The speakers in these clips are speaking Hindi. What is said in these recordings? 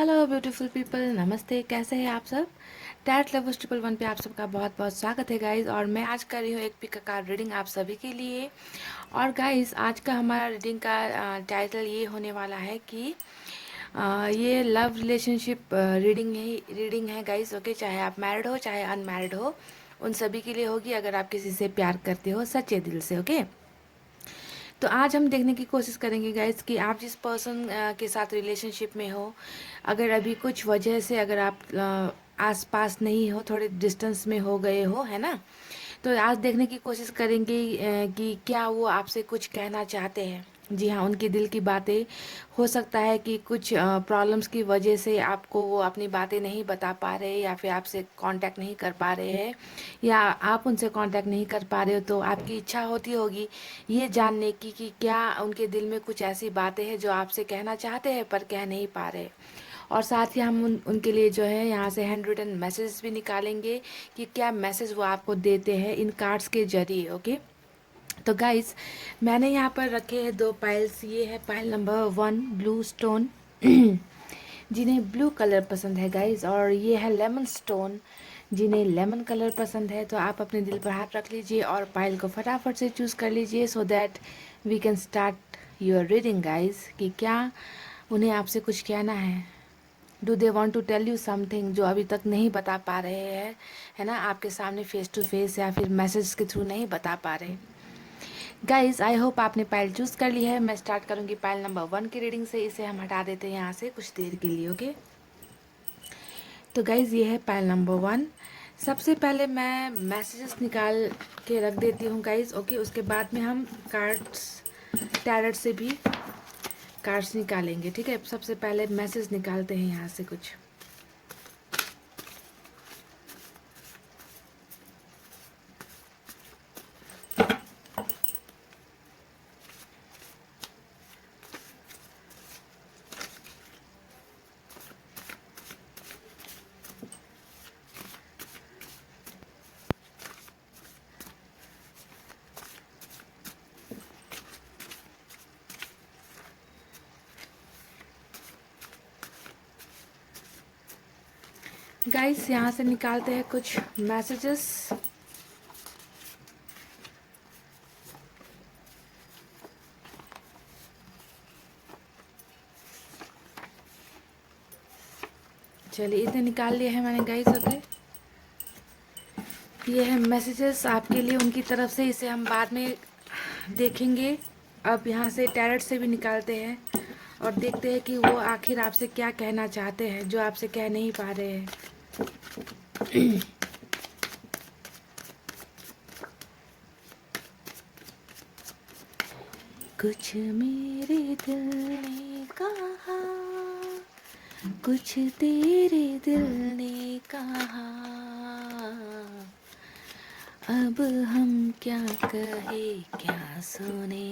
हेलो ब्यूटीफुल पीपल, नमस्ते। कैसे हैं आप सब? टैट लवर्स 111 पे आप सबका बहुत बहुत स्वागत है गाइज। और मैं आज कर रही हूँ एक पिक कार्ड रीडिंग आप सभी के लिए। और गाइज आज का हमारा रीडिंग का टाइटल ये होने वाला है कि ये लव रिलेशनशिप रीडिंग है गाइज। ओके, चाहे आप मैरिड हो चाहे अनमैरिड हो, उन सभी के लिए होगी अगर आप किसी से प्यार करते हो सच्चे दिल से। ओके, तो आज हम देखने की कोशिश करेंगे गाइज कि आप जिस पर्सन के साथ रिलेशनशिप में हो, अगर अभी कुछ वजह से अगर आप आस पास नहीं हो, थोड़े डिस्टेंस में हो गए हो, है ना, तो आज देखने की कोशिश करेंगे कि क्या वो आपसे कुछ कहना चाहते हैं। जी हाँ, उनके दिल की बातें। हो सकता है कि कुछ प्रॉब्लम्स की वजह से आपको वो अपनी बातें नहीं बता पा रहे, या फिर आपसे कांटेक्ट नहीं कर पा रहे हैं, या आप उनसे कांटेक्ट नहीं कर पा रहे हो, तो आपकी इच्छा होती होगी ये जानने की कि क्या उनके दिल में कुछ ऐसी बातें हैं जो आपसे कहना चाहते हैं पर कह नहीं पा रहे। और साथ ही हम उनके लिए जो है यहाँ से हैंड रिटन मैसेज भी निकालेंगे कि क्या मैसेज वो आपको देते हैं इन कार्ड्स के जरिए। ओके, तो गाइस मैंने यहाँ पर रखे हैं दो पाइल्स। ये है पाइल नंबर 1, ब्लू स्टोन, जिन्हें ब्लू कलर पसंद है गाइस। और ये है लेमन स्टोन, जिन्हें लेमन कलर पसंद है। तो आप अपने दिल पर हाथ रख लीजिए और पाइल को फटाफट से चूज़ कर लीजिए, so that we can start your reading guys. कि क्या उन्हें आपसे कुछ कहना है। Do they want to tell you something जो अभी तक नहीं बता पा रहे हैं, है ना, आपके सामने फेस टू फेस या फिर मैसेज के थ्रू नहीं बता पा रहे। गाइज आई होप आपने पाइल चूज़ कर ली है। मैं स्टार्ट करूँगी पाइल नंबर 1 की रीडिंग से। इसे हम हटा देते हैं यहाँ से कुछ देर के लिए। ओके, तो गाइज ये है पाइल नंबर 1। सबसे पहले मैं मैसेजेस निकाल के रख देती हूँ गाइज। ओके, उसके बाद में हम कार्ड्स टैरट से भी कार्ड्स निकालेंगे। ठीक है, सबसे पहले मैसेज निकालते हैं यहाँ से कुछ। गाइस यहाँ से निकालते हैं कुछ मैसेजेस। चलिए, इतने निकाल लिए हैं मैंने गाइस। ओके, ये है मैसेजेस आपके लिए उनकी तरफ से। इसे हम बाद में देखेंगे। अब यहाँ से टैरट से भी निकालते हैं और देखते हैं कि वो आखिर आपसे क्या कहना चाहते हैं जो आपसे कह नहीं पा रहे हैं। कुछ मेरे दिल ने कहा, कुछ तेरे दिल ने कहा, अब हम क्या कहे क्या सुने,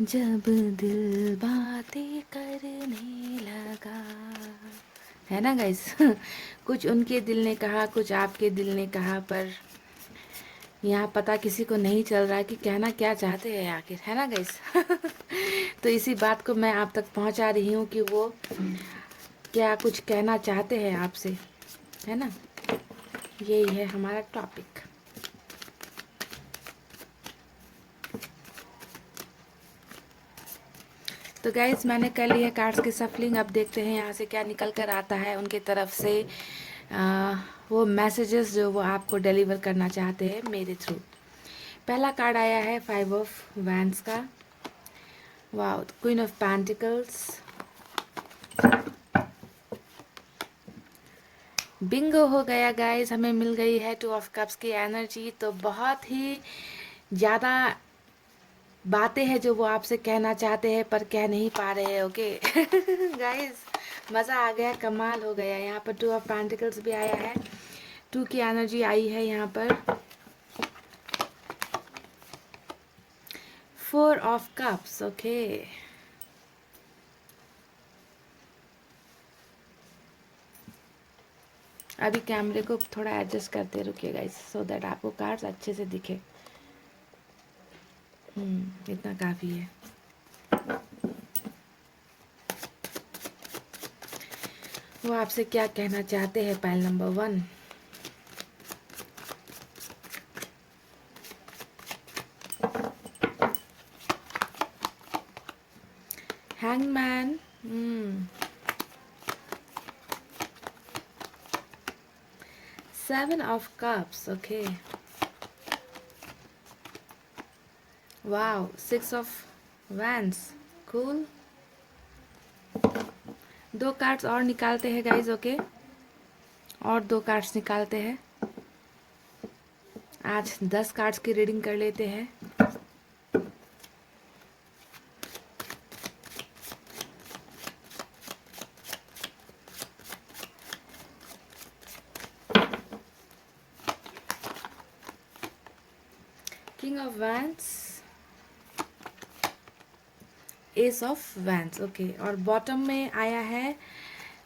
जब दिल बातें करने लगा। है ना गाइस? कुछ उनके दिल ने कहा, कुछ आपके दिल ने कहा, पर यहाँ पता किसी को नहीं चल रहा है कि कहना क्या चाहते हैं आखिर, है ना गाइस? तो इसी बात को मैं आप तक पहुँचा रही हूँ कि वो क्या कुछ कहना चाहते हैं आपसे, है ना। यही है हमारा टॉपिक। तो गाइस मैंने कर ली है कार्ड्स की सफलिंग। अब देखते हैं यहाँ से क्या निकल कर आता है उनके तरफ से। वो मैसेजेस जो वो आपको डिलीवर करना चाहते हैं मेरे थ्रू। पहला कार्ड आया है 5 ऑफ वैंड्स का। Wow, queen of pentacles, Bingo हो गया गाइस। हमें मिल गई है 2 ऑफ कप्स की एनर्जी। तो बहुत ही ज़्यादा बातें हैं जो वो आपसे कहना चाहते हैं पर कह नहीं पा रहे हैं। ओके गाइस, मज़ा आ गया, कमाल हो गया। यहाँ पर 2 ऑफ पेंटिकल्स भी आया है, 2 की एनर्जी आई है यहाँ पर। 4 ऑफ कप्स। ओके, अभी कैमरे को थोड़ा एडजस्ट करते रुकिए गाइस, सो दैट आपको कार्ड्स अच्छे से दिखे। इतना काफ़ी है। वो आपसे क्या कहना चाहते हैं pile number 1। Hangman, 7 of cups, okay. Wow, 6 of wands, cool. 2 cards और निकालते हैं गाइज, ओके। और 2 कार्ड्स निकालते हैं। आज 10 कार्ड्स की रीडिंग कर लेते हैं। King of wands, S of wands, okay. और बॉटम में आया है,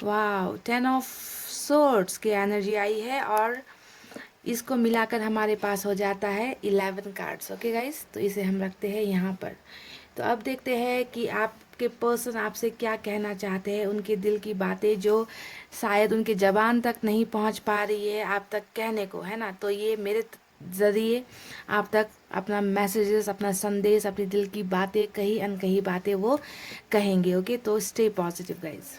वाओ, 10 ऑफ सोर्ड्स की एनर्जी आई है, और इसको मिलाकर हमारे पास हो जाता है 11 कार्ड्स, ओके गाइस। तो इसे हम रखते हैं यहाँ पर। तो अब देखते हैं कि आपके पर्सन आपसे क्या कहना चाहते हैं, उनके दिल की बातें जो शायद उनके ज़बान तक नहीं पहुँच पा रही है आप तक कहने को, है ना। तो ये मेरे ज़रिए आप तक अपना मैसेजेस, अपना संदेश, अपनी दिल की बातें, कहीं अनकही बातें वो कहेंगे, ओके। तो स्टे पॉजिटिव गाइस।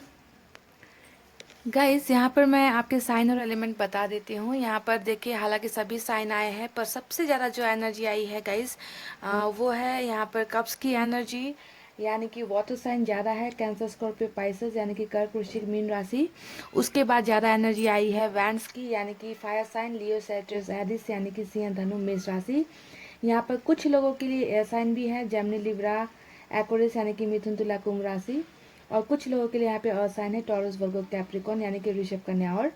गाइस यहाँ पर मैं आपके साइन और एलिमेंट बता देती हूँ। यहाँ पर देखिए, हालांकि सभी साइन आए हैं, पर सबसे ज़्यादा जो एनर्जी आई है गाइस, वो है यहाँ पर कप्स की एनर्जी, यानी कि वाटर साइन ज़्यादा है, कैंसर, स्कॉर्पियो, पाइसेस, यानी कि कर्क, वृश्चिक, मीन राशि। उसके बाद ज़्यादा एनर्जी आई है वैंड्स की, यानी कि फायर साइन, लियो, सैजिटेरियस, एरिस, यानी कि सिंह, धनु, मेष राशि। यहाँ पर कुछ लोगों के लिए एयर साइन भी है, जेमिनी, लिब्रा, एक्वेरियस, यानी कि मिथुन, तुला, कुंभ राशि। और कुछ लोगों के लिए यहाँ पे असाइन है, टॉरस, वर्गो, कैप्रिकॉन, यानी कि ऋषभ, कन्या और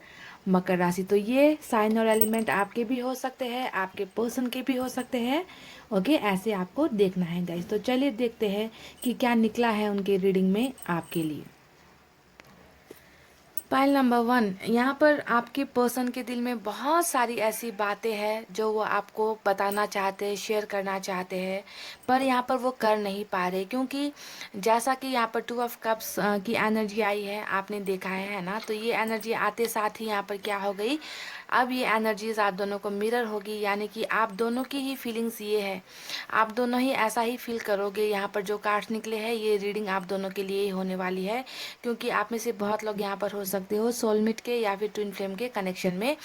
मकर राशि। तो ये साइन और एलिमेंट आपके भी हो सकते हैं, आपके पर्सन के भी हो सकते हैं, ओके। ऐसे आपको देखना है गाइस। तो चलिए देखते हैं कि क्या निकला है उनके रीडिंग में आपके लिए। पाइल नंबर 1, यहाँ पर आपके पर्सन के दिल में बहुत सारी ऐसी बातें हैं जो वो आपको बताना चाहते हैं, शेयर करना चाहते हैं, पर यहाँ पर वो कर नहीं पा रहे, क्योंकि जैसा कि यहाँ पर 2 ऑफ कप्स की एनर्जी आई है, आपने देखा है ना। तो ये एनर्जी आते साथ ही यहाँ पर क्या हो गई, अब ये एनर्जीज आप दोनों को मिरर होगी, यानी कि आप दोनों की ही फीलिंग्स ये है, आप दोनों ही ऐसा ही फील करोगे। यहाँ पर जो कार्ड्स निकले हैं, ये रीडिंग आप दोनों के लिए ही होने वाली है, क्योंकि आप में से बहुत लोग यहाँ पर हो सकते हो सोलमेट के या फिर ट्विन फ्लेम के कनेक्शन में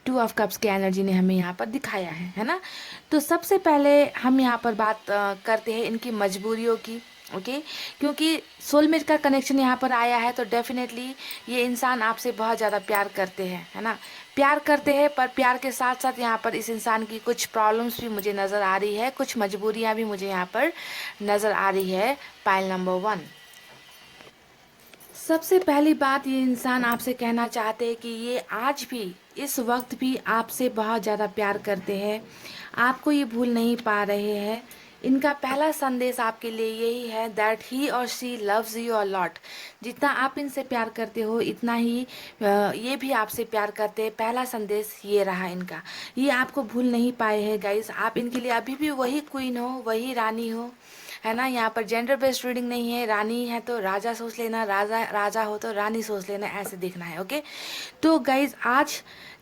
2 ऑफ कप्स की एनर्जी ने हमें यहाँ पर दिखाया है ना। तो सबसे पहले हम यहाँ पर बात करते हैं इनकी मजबूरियों की, ओके। क्योंकि सोलमेट का कनेक्शन यहाँ पर आया है, तो डेफिनेटली ये इंसान आपसे बहुत ज़्यादा प्यार करते हैं, है ना। प्यार करते हैं, पर प्यार के साथ साथ यहाँ पर इस इंसान की कुछ प्रॉब्लम्स भी मुझे नज़र आ रही है, कुछ मजबूरियाँ भी मुझे यहाँ पर नज़र आ रही है। पाइल नंबर 1, सबसे पहली बात, ये इंसान आपसे कहना चाहते हैं कि ये आज भी, इस वक्त भी आपसे बहुत ज़्यादा प्यार करते हैं, आपको ये भूल नहीं पा रहे हैं। इनका पहला संदेश आपके लिए यही है, दैट ही और she loves you a lot. जितना आप इनसे प्यार करते हो, इतना ही ये भी आपसे प्यार करते हैं। पहला संदेश ये रहा इनका, ये आपको भूल नहीं पाए हैं गाइस। आप इनके लिए अभी भी वही क्वीन हो, वही रानी हो, है ना। यहाँ पर जेंडर बेस्ड रीडिंग नहीं है, रानी है तो राजा सोच लेना, राजा हो तो रानी सोच लेना, ऐसे देखना है, ओके। तो गाइज आज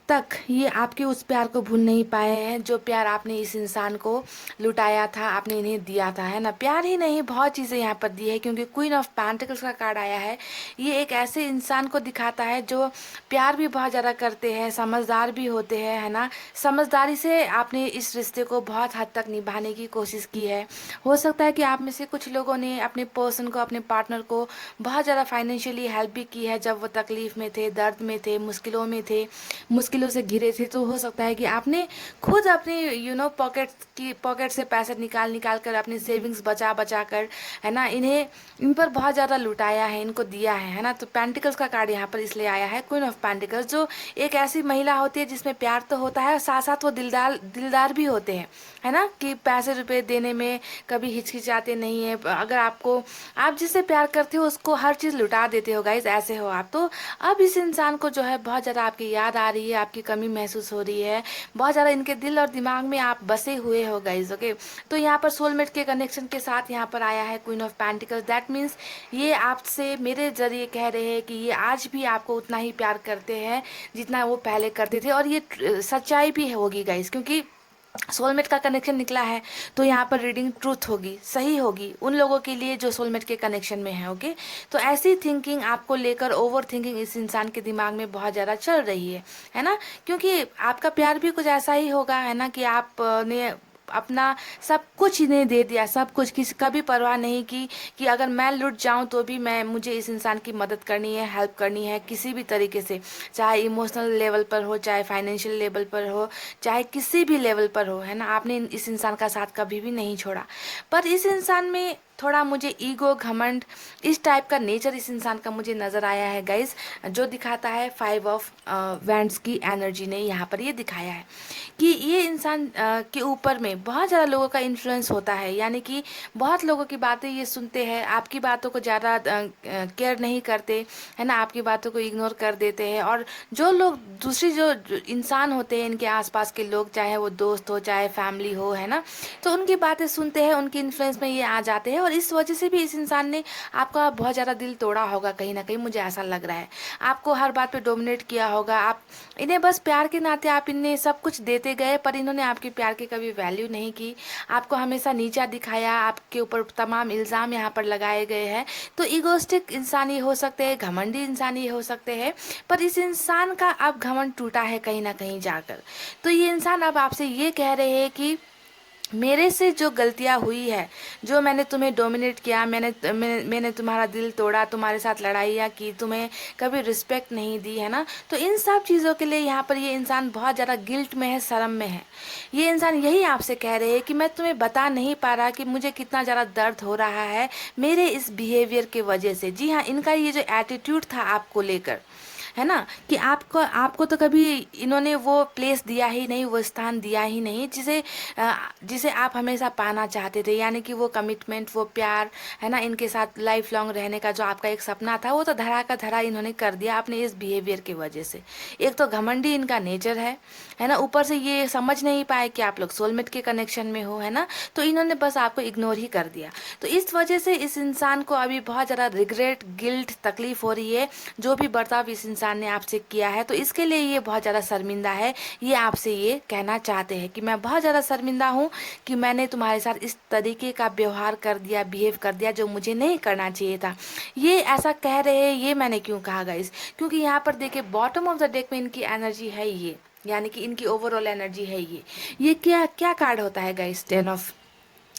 तक ये आपके उस प्यार को भूल नहीं पाए हैं, जो प्यार आपने इस इंसान को लुटाया था, आपने इन्हें दिया था, है ना। प्यार ही नहीं, बहुत चीज़ें यहाँ पर दी है, क्योंकि क्वीन ऑफ पेंटिकल्स का कार्ड आया है। ये एक ऐसे इंसान को दिखाता है जो प्यार भी बहुत ज़्यादा करते हैं, समझदार भी होते हैं, है ना। समझदारी से आपने इस रिश्ते को बहुत हद तक निभाने की कोशिश की है। हो सकता है कि आप में से कुछ लोगों ने अपने पर्सन को, अपने पार्टनर को बहुत ज़्यादा फाइनेंशियली हेल्प भी की है, जब वो तकलीफ़ में थे, दर्द में थे, मुश्किलों में थे, मुश्किलों से घिरे थे। तो हो सकता है कि आपने खुद अपनी पॉकेट से पैसे निकाल निकाल कर, अपनी सेविंग्स बचा बचा कर, है ना, इन पर बहुत ज़्यादा लुटाया है, इनको दिया है ना। तो पेंटिकल्स का कार्ड यहाँ पर इसलिए आया है, क्वीन ऑफ पेंटिकल्स, जो एक ऐसी महिला होती है जिसमें प्यार तो होता है, साथ साथ वो दिलदार भी होते हैं, है ना, कि पैसे रुपए देने में कभी हिचकिचाते नहीं है। अगर आप जिससे प्यार करते हो उसको हर चीज़ लुटा देते हो गाइज, ऐसे हो आप। तो अब इस इंसान को जो है बहुत ज़्यादा आपकी याद आ रही है, आपकी कमी महसूस हो रही है, बहुत ज़्यादा इनके दिल और दिमाग में आप बसे हुए हो गाइज। ओके, तो यहाँ पर सोलमेट के कनेक्शन के साथ यहाँ पर आया है queen of pentacles. That means ये आपसे मेरे जरिए कह रहे हैं कि ये आज भी आपको उतना ही प्यार करते हैं जितना वो पहले करते थे, और ये सच्चाई भी होगी गाइज, क्योंकि सोलमेट का कनेक्शन निकला है तो यहाँ पर रीडिंग ट्रूथ होगी, सही होगी उन लोगों के लिए जो सोलमेट के कनेक्शन में है। ओके, तो ऐसी थिंकिंग आपको लेकर ओवर थिंकिंग इस इंसान के दिमाग में बहुत ज़्यादा चल रही है ना, क्योंकि आपका प्यार भी कुछ ऐसा ही होगा, है ना, कि आपने अपना सब कुछ इन्हें दे दिया, सब कुछ, किसी का भी परवाह नहीं की कि अगर मैं लुट जाऊं तो भी मुझे इस इंसान की मदद करनी है, हेल्प करनी है किसी भी तरीके से, चाहे इमोशनल लेवल पर हो, चाहे फाइनेंशियल लेवल पर हो, चाहे किसी भी लेवल पर हो, है ना। आपने इस इंसान का साथ कभी भी नहीं छोड़ा, पर इस इंसान में थोड़ा मुझे ईगो, घमंड, इस टाइप का नेचर इस इंसान का मुझे नज़र आया है गाइज, जो दिखाता है 5 ऑफ वैंड्स की एनर्जी ने यहाँ पर ये दिखाया है कि ये इंसान के ऊपर में बहुत ज़्यादा लोगों का इन्फ्लुएंस होता है, यानी कि बहुत लोगों की बातें ये सुनते हैं, आपकी बातों को ज़्यादा केयर नहीं करते, है ना, आपकी बातों को इग्नोर कर देते हैं। और जो लोग दूसरी जो इंसान होते हैं, इनके आसपास के लोग, चाहे वो दोस्त हो चाहे फैमिली हो, है ना, तो उनकी बातें सुनते हैं, उनके इन्फ्लुएंस में ये आ जाते हैं, और इस वजह से भी इस इंसान ने आपका बहुत ज़्यादा दिल तोड़ा होगा कहीं ना कहीं, मुझे ऐसा लग रहा है। आपको हर बात पे डोमिनेट किया होगा, आप इन्हें बस प्यार के नाते आप इन्हें सब कुछ देते गए, पर इन्होंने आपके प्यार की कभी वैल्यू नहीं की, आपको हमेशा नीचा दिखाया, आपके ऊपर तमाम इल्ज़ाम यहाँ पर लगाए गए हैं। तो ईगोस्टिक इंसान ही हो सकते हैं, घमंडी इंसान ही हो सकते हैं, पर इस इंसान का अब घमंड टूटा है कहीं ना कहीं जाकर। तो ये इंसान अब आपसे ये कह रहे हैं कि मेरे से जो गलतियां हुई है, जो मैंने तुम्हें डोमिनेट किया, मैंने तुम्हारा दिल तोड़ा, तुम्हारे साथ लड़ाइयाँ की, तुम्हें कभी रिस्पेक्ट नहीं दी, है ना, तो इन सब चीज़ों के लिए यहाँ पर ये इंसान बहुत ज़्यादा गिल्ट में है, शर्म में है। ये इंसान यही आपसे कह रहे हैं कि मैं तुम्हें बता नहीं पा रहा कि मुझे कितना ज़्यादा दर्द हो रहा है मेरे इस बिहेवियर के वजह से। जी हाँ, इनका ये जो एटीट्यूड था आपको लेकर, है ना, कि आपको आपको तो कभी इन्होंने वो प्लेस दिया ही नहीं, वो स्थान दिया ही नहीं जिसे आप हमेशा पाना चाहते थे, यानी कि वो कमिटमेंट, वो प्यार, है ना, इनके साथ लाइफ लॉन्ग रहने का जो आपका एक सपना था, वो तो धरा का धरा इन्होंने कर दिया अपने इस बिहेवियर की वजह से। एक तो घमंडी इनका नेचर है ना, ऊपर से ये समझ नहीं पाए कि आप लोग सोलमेट के कनेक्शन में हो, है ना, तो इन्होंने बस आपको इग्नोर ही कर दिया। तो इस वजह से इस इंसान को अभी बहुत ज़्यादा रिग्रेट, गिल्ट, तकलीफ हो रही है, जो भी बर्ताव इस इंसान ने आपसे किया है, तो इसके लिए ये बहुत ज़्यादा शर्मिंदा है। ये आपसे ये कहना चाहते हैं कि मैं बहुत ज़्यादा शर्मिंदा हूँ कि मैंने तुम्हारे साथ इस तरीके का व्यवहार कर दिया, बिहेव कर दिया, जो मुझे नहीं करना चाहिए था। ये ऐसा कह रहे हैं, ये मैंने क्यों कहा गाइस, क्योंकि यहाँ पर देखिए बॉटम ऑफ द डेक में इनकी एनर्जी है ये, यानी कि इनकी ओवरऑल एनर्जी है ये क्या क्या कार्ड होता है गाइस, 10 ऑफ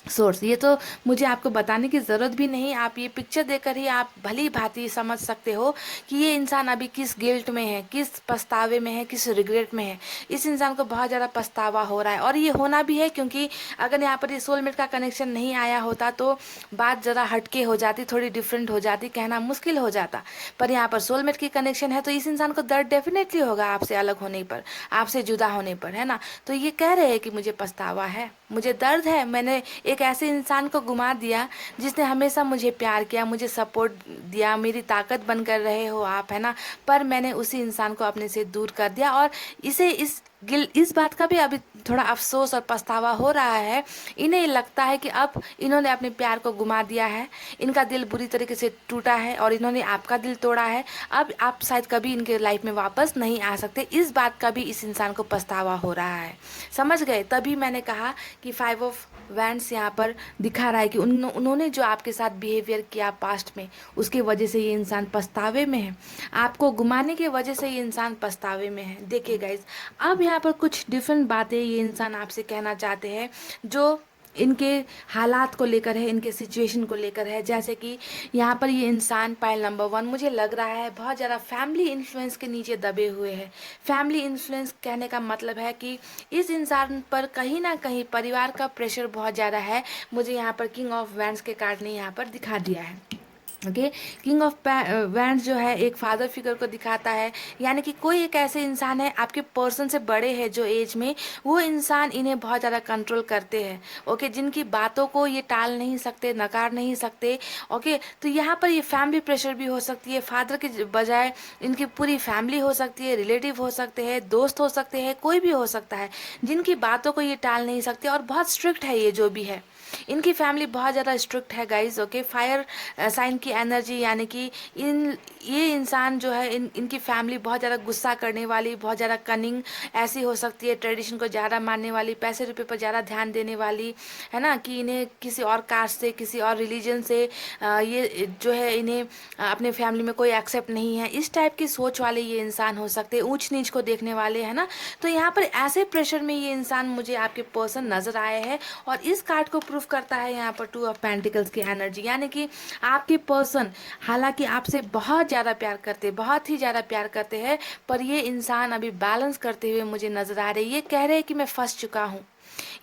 सोर्स। ये तो मुझे आपको बताने की ज़रूरत भी नहीं, आप ये पिक्चर देखकर ही आप भली भांति समझ सकते हो कि ये इंसान अभी किस गिल्ट में है, किस पछतावे में है, किस रिग्रेट में है। इस इंसान को बहुत ज़्यादा पछतावा हो रहा है, और ये होना भी है, क्योंकि अगर यहाँ पर ये सोलमेट का कनेक्शन नहीं आया होता तो बात ज़रा हटके हो जाती, थोड़ी डिफरेंट हो जाती, कहना मुश्किल हो जाता, पर यहाँ पर सोलमेट की कनेक्शन है, तो इस इंसान को दर्द डेफिनेटली होगा आपसे अलग होने पर, आपसे जुदा होने पर, है ना। तो ये कह रहे हैं कि मुझे पछतावा है, मुझे दर्द है, मैंने एक ऐसे इंसान को गुमा दिया जिसने हमेशा मुझे प्यार किया, मुझे सपोर्ट दिया, मेरी ताकत बनकर रहे हो आप, है ना, पर मैंने उसी इंसान को अपने से दूर कर दिया, और इसे इस बात का भी अभी थोड़ा अफसोस और पछतावा हो रहा है। इन्हें लगता है कि अब इन्होंने अपने प्यार को गुमा दिया है, इनका दिल बुरी तरीके से टूटा है, और इन्होंने आपका दिल तोड़ा है, अब आप शायद कभी इनके लाइफ में वापस नहीं आ सकते। इस बात का भी इस इंसान को पछतावा हो रहा है, समझ गए। तभी मैंने कहा कि 5 ऑफ वैंड्स यहाँ पर दिखा रहा है कि उन्होंने जो आपके साथ बिहेवियर किया पास्ट में, उसकी वजह से ये इंसान पछतावे में है, आपको घुमाने की वजह से ये इंसान पछतावे में है। देखिए गाइज, अब यहाँ पर कुछ डिफरेंट बातें ये इंसान आपसे कहना चाहते हैं, जो इनके हालात को लेकर है, इनके सिचुएशन को लेकर है। जैसे कि यहाँ पर ये इंसान पाइल नंबर 1 मुझे लग रहा है बहुत ज़्यादा फैमिली इन्फ्लुएंस के नीचे दबे हुए हैं। फैमिली इन्फ्लुएंस कहने का मतलब है कि इस इंसान पर कहीं ना कहीं परिवार का प्रेशर बहुत ज़्यादा है। मुझे यहाँ पर किंग ऑफ वैंड्स के कार्ड ने यहाँ पर दिखा दिया है। ओके। किंग ऑफ वैंड्स जो है एक फादर फिगर को दिखाता है, यानी कि कोई एक ऐसे इंसान है आपके पर्सन से बड़े हैं जो एज में, वो इंसान इन्हें बहुत ज़्यादा कंट्रोल करते हैं। ओके, जिनकी बातों को ये टाल नहीं सकते, नकार नहीं सकते। ओके, तो यहाँ पर ये फैमिली प्रेशर भी हो सकती है, फादर के बजाय इनकी पूरी फैमिली हो सकती है, रिलेटिव हो सकते हैं, दोस्त हो सकते हैं, कोई भी हो सकता है जिनकी बातों को ये टाल नहीं सकते। और बहुत स्ट्रिक्ट है ये जो भी है, इनकी फैमिली बहुत ज़्यादा स्ट्रिक्ट है गाइज। ओके, फायर साइन की एनर्जी, यानी कि ये इंसान जो है, इनकी फैमिली बहुत ज़्यादा गुस्सा करने वाली, बहुत ज़्यादा कनिंग ऐसी हो सकती है, ट्रेडिशन को ज़्यादा मानने वाली, पैसे रुपए पर ज़्यादा ध्यान देने वाली, है ना, कि इन्हें किसी और कास्ट से, किसी और रिलीजन से ये जो है इन्हें अपने फैमिली में कोई एक्सेप्ट नहीं है, इस टाइप की सोच वाले ये इंसान हो सकते हैं, ऊंच नीच को देखने वाले, है ना। तो यहाँ पर ऐसे प्रेशर में ये इंसान मुझे आपके पर्सन नजर आए हैं। और इस कार्ड को प्रूफ करता है यहाँ पर 2 ऑफ पेंटिकल्स की एनर्जी, यानी कि आपके पर्सन हालांकि आपसे बहुत ज़्यादा प्यार करते हैं, बहुत ही ज़्यादा प्यार करते हैं, पर ये इंसान अभी बैलेंस करते हुए मुझे नजर आ रहे हैं। ये कह रहे हैं कि मैं फंस चुका हूँ,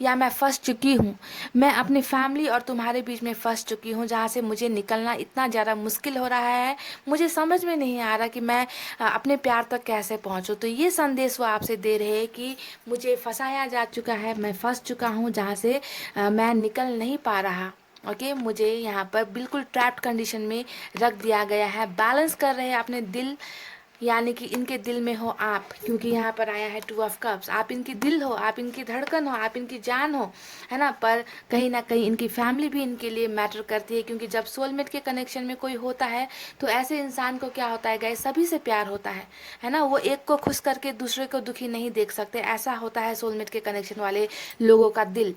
या मैं फंस चुकी हूँ, मैं अपनी फैमिली और तुम्हारे बीच में फंस चुकी हूँ, जहाँ से मुझे निकलना इतना ज़्यादा मुश्किल हो रहा है। मुझे समझ में नहीं आ रहा कि मैं अपने प्यार तक कैसे पहुँचूँ। तो ये संदेश वो आपसे दे रहे हैं कि मुझे फंसाया जा चुका है, मैं फंस चुका हूँ, जहाँ से मैं निकल नहीं पा रहा। ओके, मुझे यहाँ पर बिल्कुल ट्रैप्ड कंडीशन में रख दिया गया है। बैलेंस कर रहे हैं अपने दिल, यानी कि इनके दिल में हो आप, क्योंकि यहाँ पर आया है 2 ऑफ कप्स। आप इनकी दिल हो, आप इनकी धड़कन हो, आप इनकी जान हो, है ना। पर कहीं ना कहीं इनकी फैमिली भी इनके लिए मैटर करती है, क्योंकि जब सोलमेट के कनेक्शन में कोई होता है तो ऐसे इंसान को क्या होता है गाइस, सभी से प्यार होता है ना। वो एक को खुश करके दूसरे को दुखी नहीं देख सकते, ऐसा होता है सोलमेट के कनेक्शन वाले लोगों का दिल।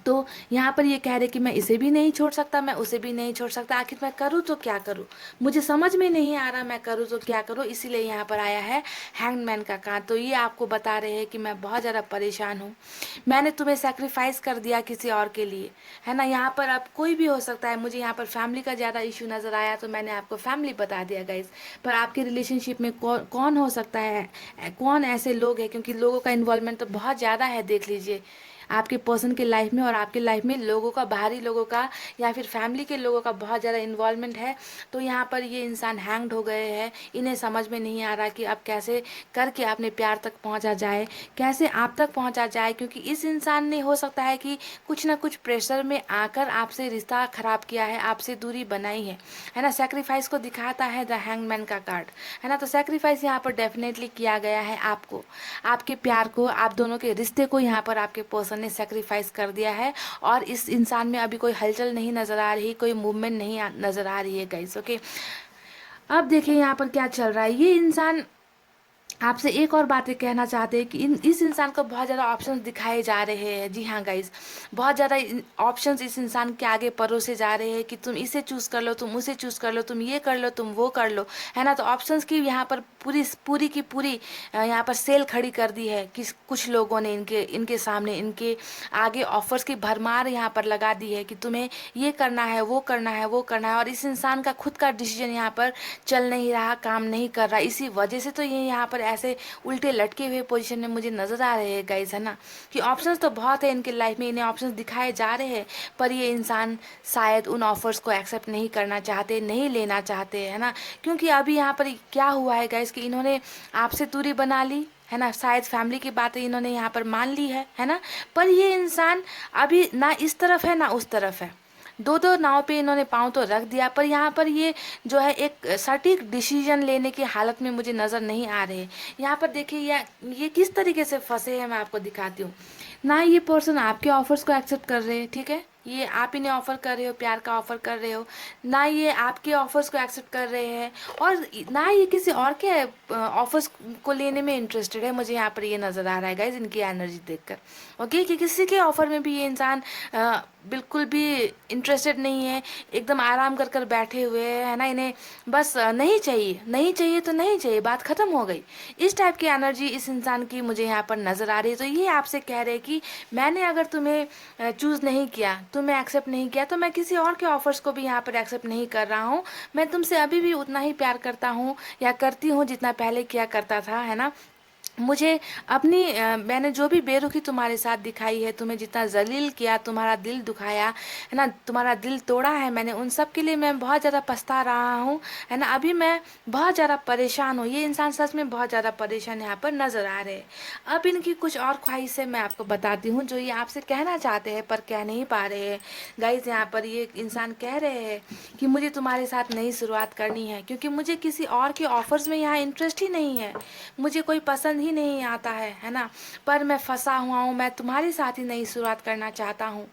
तो यहाँ पर ये कह रहे कि मैं इसे भी नहीं छोड़ सकता, मैं उसे भी नहीं छोड़ सकता, आखिर मैं करूँ तो क्या करूँ, मुझे समझ में नहीं आ रहा मैं करूँ तो क्या करूँ। इसीलिए यहाँ पर आया है हैंगमैन का कार्ड। तो ये आपको बता रहे हैं कि मैं बहुत ज़्यादा परेशान हूँ, मैंने तुम्हें सेक्रीफाइस कर दिया किसी और के लिए, है ना। यहाँ पर अब कोई भी हो सकता है, मुझे यहाँ पर फैमिली का ज़्यादा इशू नज़र आया तो मैंने आपको फैमिली बता दिया गाइस। पर आपके रिलेशनशिप में कौन हो सकता है, कौन ऐसे लोग हैं, क्योंकि लोगों का इन्वॉल्वमेंट तो बहुत ज़्यादा है, देख लीजिए आपके पर्सन के लाइफ में और आपके लाइफ में लोगों का, बाहरी लोगों का या फिर फैमिली के लोगों का बहुत ज़्यादा इन्वॉल्वमेंट है। तो यहाँ पर ये इंसान हैंग्ड हो गए हैं, इन्हें समझ में नहीं आ रहा कि अब कैसे करके अपने प्यार तक पहुँचा जाए, कैसे आप तक पहुँचा जाए, क्योंकि इस इंसान ने हो सकता है कि कुछ ना कुछ प्रेशर में आकर आपसे रिश्ता खराब किया है, आपसे दूरी बनाई है ना। सेक्रीफाइस को दिखाता है द हैंगमैन का कार्ड, है ना। तो सेक्रीफाइस यहाँ पर डेफिनेटली किया गया है आपको, आपके प्यार को, आप दोनों के रिश्ते को यहाँ पर आपके पर्सन ने सेक्रीफाइस कर दिया है। और इस इंसान में अभी कोई हलचल नहीं नजर आ रही, कोई मूवमेंट नहीं नजर आ रही है गाइस। ओके, अब देखिए यहाँ पर क्या चल रहा है। ये इंसान आपसे एक और बातें कहना चाहते हैं कि इस इंसान को बहुत ज़्यादा ऑप्शंस दिखाए जा रहे हैं। जी हाँ गाइस, बहुत ज़्यादा ऑप्शंस इस इंसान के आगे परोसे जा रहे हैं कि तुम इसे चूज़ कर लो, तुम उसे चूज़ कर लो, तुम ये कर लो, तुम वो कर लो, है ना। तो ऑप्शंस की यहाँ पर पूरी पूरी की पूरी यहाँ पर सेल खड़ी कर दी है कि कुछ लोगों ने इनके इनके सामने, इनके आगे ऑफर्स की भरमार यहाँ पर लगा दी है कि तुम्हें ये करना है, वो करना है, वो करना है। और इस इंसान का खुद का डिसीजन यहाँ पर चल नहीं रहा, काम नहीं कर रहा। इसी वजह से तो ये यहाँ पर ऐसे उल्टे लटके हुए पोजीशन में मुझे नजर आ रहे हैं गाइस, है ना। कि ऑप्शंस तो बहुत है इनके लाइफ में, इन्हें ऑप्शंस दिखाए जा रहे हैं, पर ये इंसान शायद उन ऑफर्स को एक्सेप्ट नहीं करना चाहते, नहीं लेना चाहते, है ना। क्योंकि अभी यहाँ पर क्या हुआ है गाइस कि इन्होंने आपसे दूरी बना ली, है ना। शायद फैमिली की बातें इन्होंने यहाँ पर मान ली है ना। पर ये इंसान अभी ना इस तरफ है ना उस तरफ है, दो दो नाव पे इन्होंने पाँव तो रख दिया, पर यहाँ पर ये जो है एक सटीक डिसीजन लेने की हालत में मुझे नज़र नहीं आ रहे। यहाँ पर देखिए ये किस तरीके से फंसे हैं, मैं आपको दिखाती हूँ ना। ये पर्सन आपके ऑफर्स को एक्सेप्ट कर रहे हैं, ठीक है, ये आप इन्हें ऑफर कर रहे हो, प्यार का ऑफर कर रहे हो ना, ये आपके ऑफर्स को एक्सेप्ट कर रहे हैं, और ना ये किसी और के ऑफर्स को लेने में इंटरेस्टेड है। मुझे यहाँ पर ये नज़र आ रहा है गाइज इनकी एनर्जी देखकर। ओके, कि किसी के ऑफर में भी ये इंसान बिल्कुल भी इंटरेस्टेड नहीं है, एकदम आराम कर कर बैठे हुए है ना। इन्हें बस नहीं चाहिए, नहीं चाहिए तो नहीं चाहिए, बात खत्म हो गई। इस टाइप की एनर्जी इस इंसान की मुझे यहाँ पर नज़र आ रही है। तो ये आपसे कह रहे हैं कि मैंने अगर तुम्हें चूज़ नहीं किया, तुम्हें एक्सेप्ट नहीं किया, तो मैं किसी और के ऑफर्स को भी यहाँ पर एक्सेप्ट नहीं कर रहा हूँ। मैं तुमसे अभी भी उतना ही प्यार करता हूँ या करती हूँ जितना पहले किया करता था, है ना। मुझे अपनी मैंने जो भी बेरुखी तुम्हारे साथ दिखाई है, तुम्हें जितना जलील किया, तुम्हारा दिल दुखाया है ना, तुम्हारा दिल तोड़ा है मैंने, उन सब के लिए मैं बहुत ज़्यादा पछता रहा हूँ, है ना। अभी मैं बहुत ज़्यादा परेशान हूँ। ये इंसान सच में बहुत ज़्यादा परेशान यहाँ पर नज़र आ रहे हैं। अब इनकी कुछ और ख्वाहिशें मैं आपको बताती हूँ जो ये आपसे कहना चाहते हैं पर कह नहीं पा रहे हैं। गाइज यहाँ पर ये इंसान कह रहे हैं कि मुझे तुम्हारे साथ नई शुरुआत करनी है, क्योंकि मुझे किसी और के ऑफर्स में यहाँ इंटरेस्ट ही नहीं है, मुझे कोई पसंद ही नहीं आता है ना। पर मैं फंसा हुआ हूँ, मैं तुम्हारे साथ ही नई शुरुआत करना चाहता हूँ,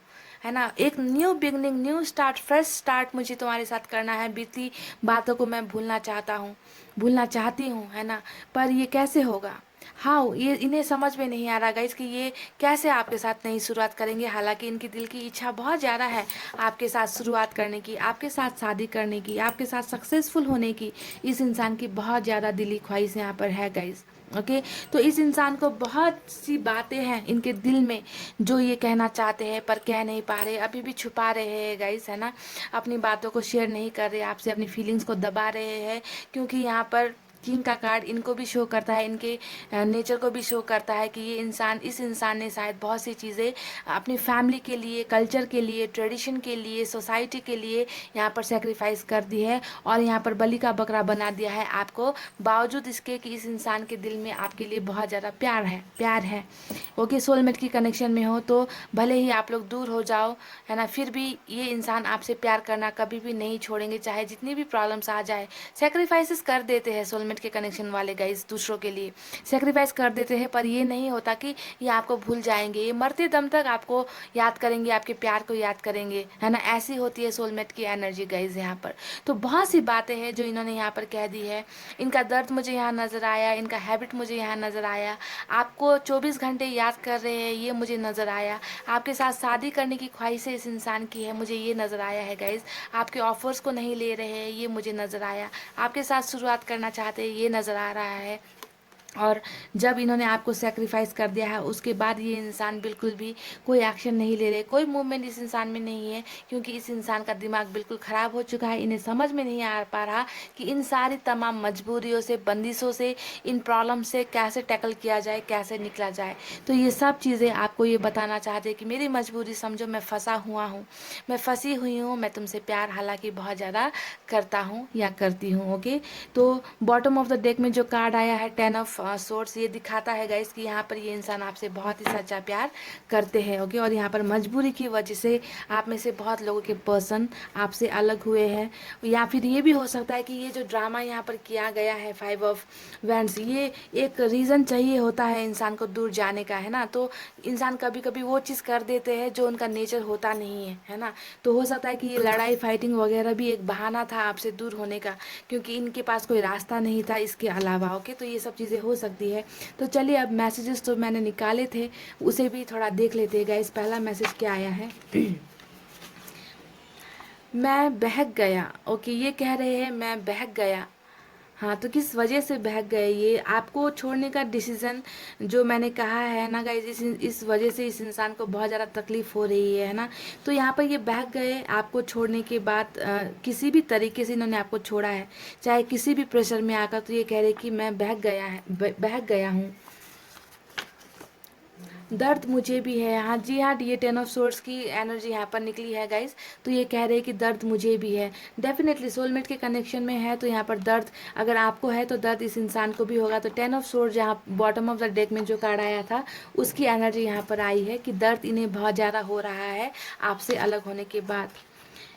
है ना। एक new beginning, new start, fresh start मुझे तुम्हारे साथ करना है। बीती बातों को मैं भूलना चाहता हूँ, भूलना चाहती हूँ, है ना। पर ये कैसे होगा? हाँ, ये इन्हें समझ में नहीं आ रहा गाइस कि ये कैसे आपके साथ नई शुरुआत करेंगे। हालांकि इनकी दिल की इच्छा बहुत ज़्यादा है आपके साथ शुरुआत करने की, आपके साथ शादी करने की, आपके साथ सक्सेसफुल होने की। इस इंसान की बहुत ज़्यादा दिली ख्वाहिश यहाँ पर है गाइस। ओके, तो इस इंसान को बहुत सी बातें हैं इनके दिल में जो ये कहना चाहते हैं पर कह नहीं पा रहे, अभी भी छुपा रहे हैं गाइस, है ना। अपनी बातों को शेयर नहीं कर रहे आपसे, अपनी फीलिंग्स को दबा रहे हैं, क्योंकि यहाँ पर किंग का कार्ड इनको भी शो करता है, इनके नेचर को भी शो करता है कि ये इंसान, इस इंसान ने शायद बहुत सी चीज़ें अपनी फैमिली के लिए, कल्चर के लिए, ट्रेडिशन के लिए, सोसाइटी के लिए यहाँ पर सेक्रीफाइस कर दी है और यहाँ पर बलि का बकरा बना दिया है आपको, बावजूद इसके कि इस इंसान के दिल में आपके लिए बहुत ज़्यादा प्यार है, प्यार है। ओके, सोलमेट की कनेक्शन में हो तो भले ही आप लोग दूर हो जाओ, है ना, फिर भी ये इंसान आपसे प्यार करना कभी भी नहीं छोड़ेंगे, चाहे जितनी भी प्रॉब्लम्स आ जाए। सेक्रीफाइसेस कर देते हैं सोलमेट के कनेक्शन वाले गाइस, दूसरों के लिए सेक्रीफाइस कर देते हैं, पर ये नहीं होता कि ये आपको भूल जाएंगे। ये मरते दम तक आपको याद करेंगे, आपके प्यार को याद करेंगे, है ना। ऐसी होती है सोलमेट की एनर्जी गाइस यहाँ पर। तो बहुत सी बातें हैं जो इन्होंने यहाँ पर कह दी है। इनका दर्द मुझे यहाँ नज़र आया, इनका हैबिट मुझे यहाँ नज़र आया, आपको 24 घंटे याद कर रहे हैं ये मुझे नज़र आया, आपके साथ शादी करने की ख्वाहिशें इस इंसान की है मुझे ये नज़र आया है गाइज, आपके ऑफर्स को नहीं ले रहे हैं ये मुझे नज़र आया, आपके साथ शुरुआत करना चाहते हैं ये नज़र आ रहा है। और जब इन्होंने आपको सेक्रीफाइस कर दिया है उसके बाद ये इंसान बिल्कुल भी कोई एक्शन नहीं ले रहे, कोई मूवमेंट इस इंसान में नहीं है, क्योंकि इस इंसान का दिमाग बिल्कुल ख़राब हो चुका है। इन्हें समझ में नहीं आ पा रहा कि इन सारी तमाम मजबूरियों से, बंदिशों से, इन प्रॉब्लम से कैसे टैकल किया जाए, कैसे निकला जाए। तो ये सब चीज़ें आपको ये बताना चाहते हैं कि मेरी मजबूरी समझो, मैं फंसा हुआ हूँ, मैं फंसी हुई हूँ, मैं तुमसे प्यार हालांकि बहुत ज़्यादा करता हूँ या करती हूँ। ओके, तो बॉटम ऑफ द डेक में जो कार्ड आया है 10 ऑफ सोर्स, ये दिखाता है गाइस कि यहाँ पर ये इंसान आपसे बहुत ही सच्चा प्यार करते हैं। ओके, और यहाँ पर मजबूरी की वजह से आप में से बहुत लोगों के पर्सन आपसे अलग हुए हैं, या फिर ये भी हो सकता है कि ये जो ड्रामा यहाँ पर किया गया है 5 ऑफ वैंड्स, ये एक रीज़न चाहिए होता है इंसान को दूर जाने का, है ना। तो इंसान कभी कभी वो चीज़ कर देते हैं जो उनका नेचर होता नहीं है ना। तो हो सकता है कि ये लड़ाई फाइटिंग वगैरह भी एक बहाना था आपसे दूर होने का, क्योंकि इनके पास कोई रास्ता नहीं था इसके अलावा। ओके, तो ये सब चीज़ें हो सकती है। तो चलिए अब मैसेजेस तो मैंने निकाले थे उसे भी थोड़ा देख लेते हैं गाइस। पहला मैसेज क्या आया है? मैं बहक गया। ओके, ये कह रहे हैं मैं बहक गया। हाँ, तो किस वजह से बहक गए? ये आपको छोड़ने का डिसीजन जो मैंने कहा है ना गाइस, इस वजह से इस इंसान को बहुत ज़्यादा तकलीफ हो रही है ना। तो यहाँ पर ये बहक गए आपको छोड़ने के बाद, किसी भी तरीके से इन्होंने आपको छोड़ा है, चाहे किसी भी प्रेशर में आकर, तो ये कह रहे कि मैं बहक गया है, बहक गया हूँ। दर्द मुझे भी है। हाँ जी, हाँ, ये 10 ऑफ सोर्ड्स की एनर्जी यहाँ पर निकली है गाइस। तो ये कह रहे हैं कि दर्द मुझे भी है। डेफिनेटली सोलमेट के कनेक्शन में है तो यहाँ पर दर्द अगर आपको है तो दर्द इस इंसान को भी होगा। तो 10 ऑफ सोर्ड जहाँ बॉटम ऑफ द डेक में जो कार्ड आया था उसकी एनर्जी यहाँ पर आई है कि दर्द इन्हें बहुत ज़्यादा हो रहा है आपसे अलग होने के बाद।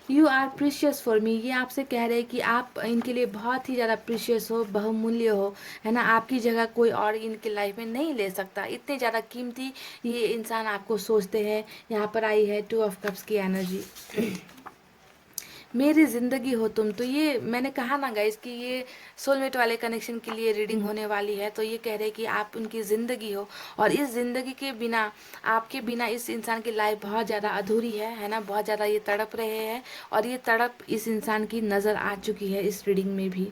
You are precious for me, ये आपसे कह रहे हैं कि आप इनके लिए बहुत ही ज़्यादा प्रीशियस हो, बहुमूल्य हो, है ना। आपकी जगह कोई और इनके लाइफ में नहीं ले सकता, इतने ज़्यादा कीमती ये इंसान आपको सोचते हैं। यहाँ पर आई है 2 ऑफ कप्स की एनर्जी। मेरी ज़िंदगी हो तुम, तो ये मैंने कहा ना गाइस कि ये सोलमेट वाले कनेक्शन के लिए रीडिंग होने वाली है। तो ये कह रहे हैं कि आप उनकी ज़िंदगी हो और इस ज़िंदगी के बिना, आपके बिना इस इंसान की लाइफ बहुत ज़्यादा अधूरी है ना। बहुत ज़्यादा ये तड़प रहे हैं और ये तड़प इस इंसान की नज़र आ चुकी है इस रीडिंग में भी।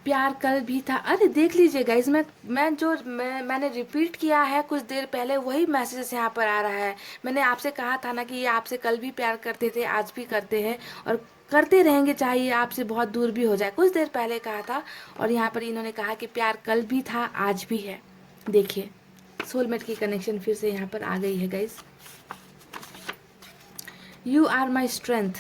प्यार कल भी था। अरे देख लीजिए गाइस, मैंने रिपीट किया है कुछ देर पहले, वही मैसेजेस यहाँ पर आ रहा है। मैंने आपसे कहा था ना कि ये आपसे कल भी प्यार करते थे, आज भी करते हैं, और करते रहेंगे, चाहे ये आपसे बहुत दूर भी हो जाए। कुछ देर पहले कहा था, और यहाँ पर इन्होंने कहा कि प्यार कल भी था आज भी है। देखिए सोलमेट की कनेक्शन फिर से यहाँ पर आ गई है guys. You are my strength.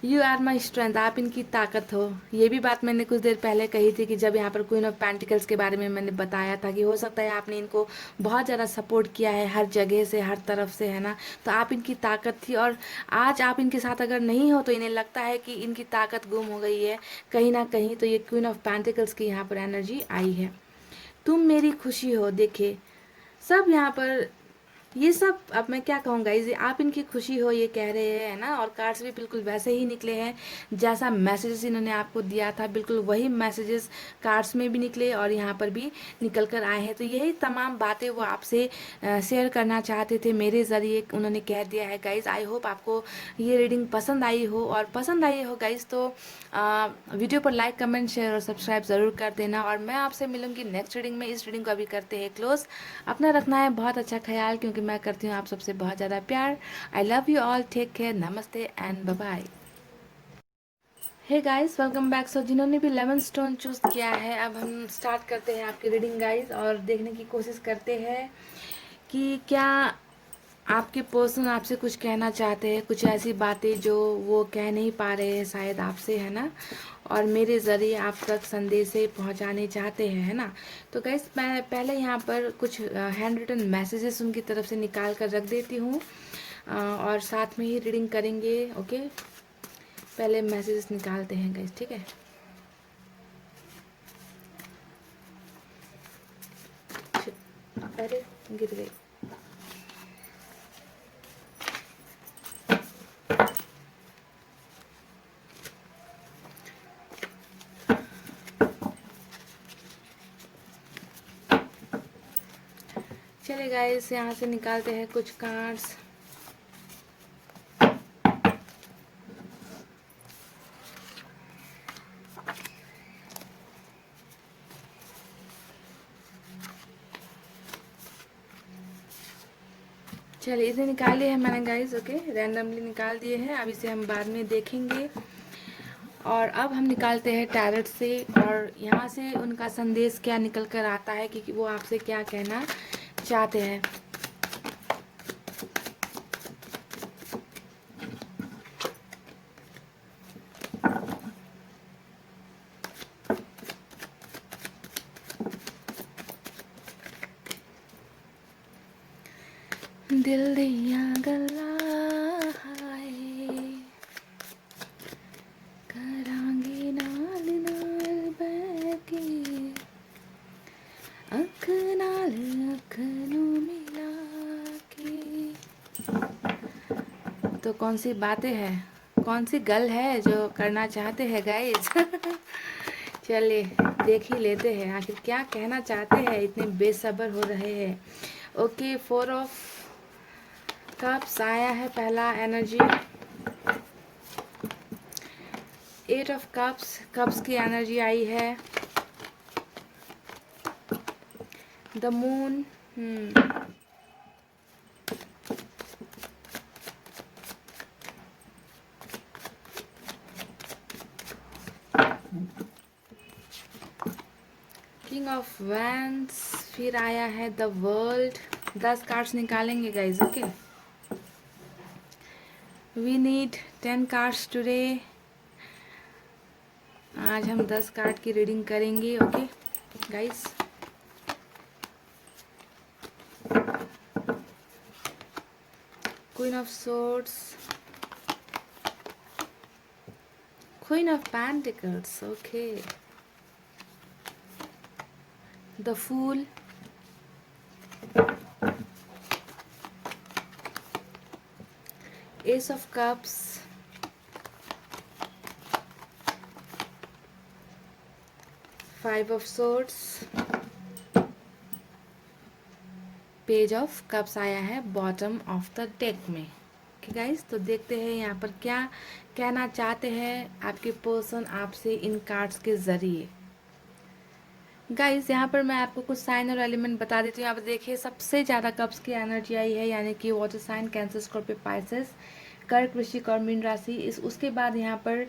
You are my strength, आप इनकी ताकत हो। ये भी बात मैंने कुछ देर पहले कही थी कि जब यहाँ पर क्वीन ऑफ पेंटिकल्स के बारे में मैंने बताया था कि हो सकता है आपने इनको बहुत ज़्यादा सपोर्ट किया है हर जगह से, हर तरफ से, है ना। तो आप इनकी ताकत थी, और आज आप इनके साथ अगर नहीं हो तो इन्हें लगता है कि इनकी ताकत गुम हो गई है कहीं ना कहीं। तो ये क्वीन ऑफ पेंटिकल्स की यहाँ पर एनर्जी आई है। तुम मेरी खुशी हो, देखिए सब यहाँ पर, ये सब अब मैं क्या कहूँगा, इसे आप इनकी खुशी हो ये कह रहे हैं, है ना। और कार्ड्स भी बिल्कुल वैसे ही निकले हैं जैसा मैसेजेस इन्होंने आपको दिया था, बिल्कुल वही मैसेजेस कार्ड्स में भी निकले और यहाँ पर भी निकल कर आए हैं। तो यही तमाम बातें वो आपसे शेयर करना चाहते थे मेरे ज़रिए, उन्होंने कह दिया है गाइज। आई होप आपको ये रीडिंग पसंद आई हो, और पसंद आई हो गाइज तो वीडियो पर लाइक कमेंट शेयर और सब्सक्राइब ज़रूर कर देना। और मैं आपसे मिलूंगी नेक्स्ट रीडिंग में। इस रीडिंग को अभी करते हैं क्लोज। अपना रखना है बहुत अच्छा ख्याल, क्योंकि मैं करती हूँ आप सबसे बहुत ज़्यादा प्यार। I love you all, take care, नमस्ते and bye bye. Hey guys, welcome back. So जिन्होंने भी लेमन स्टोन चूज़ किया है, अब हम स्टार्ट करते हैं आपकी रीडिंग गाइस, और देखने की कोशिश करते हैं कि क्या आपके पर्सन आपसे कुछ कहना चाहते हैं, कुछ ऐसी बातें जो वो कह नहीं पा रहे हैं शायद आपसे, है ना। और मेरे ज़रिए आप तक संदेश पहुंचाने चाहते हैं, है ना। तो गाइस मैं पहले यहाँ पर कुछ हैंड रिटन मैसेजेस उनकी तरफ से निकाल कर रख देती हूँ, और साथ में ही रीडिंग करेंगे। ओके, पहले मैसेजेस निकालते हैं गाइस, ठीक है। अरे गिर गई। चलिए गाइस, यहाँ से निकालते हैं कुछ कार्ड्स। चलिए इसे निकाले हैं मैंने गाइस। ओके, रैंडमली निकाल दिए हैं, अब इसे हम बाद में देखेंगे। और अब हम निकालते हैं टैरेट से, और यहाँ से उनका संदेश क्या निकल कर आता है कि वो आपसे क्या कहना चाहते हैं। दिल दिया गल्ला हाय करांगे नाल नाल बैके अख नाल अख नू मिला के। तो कौन सी बातें हैं, कौन सी गल है जो करना चाहते हैं गाइस। चलिए देख ही लेते हैं आखिर क्या कहना चाहते हैं, इतने बेसब्र हो रहे हैं। ओके, 4 ऑफ कप्स आया है पहला एनर्जी। 8 ऑफ कप्स, कप्स की एनर्जी आई है। The moon, king of wands, फिर आया है द वर्ल्ड। 10 कार्ड्स निकालेंगे guys. Okay, we need 10 cards today. आज हम 10 कार्ड की रीडिंग करेंगे। Okay guys, queen of swords, queen of pentacles, okay, the fool, ace of cups, five of swords, page of cups आया है बॉटम ऑफ द डेक में। ओके गाइस, तो देखते हैं यहाँ पर क्या कहना चाहते हैं आपके पर्सन आपसे इन कार्ड्स के जरिए। गाइस यहाँ पर मैं आपको कुछ साइन और एलिमेंट बता देती हूँ। यहाँ पर देखिए सबसे ज़्यादा कप्स की एनर्जी आई है, यानी कि water sign, Cancer, Scorpio, Pisces, कर्क, वृश्चिक और मीन राशि। इस उसके बाद यहाँ पर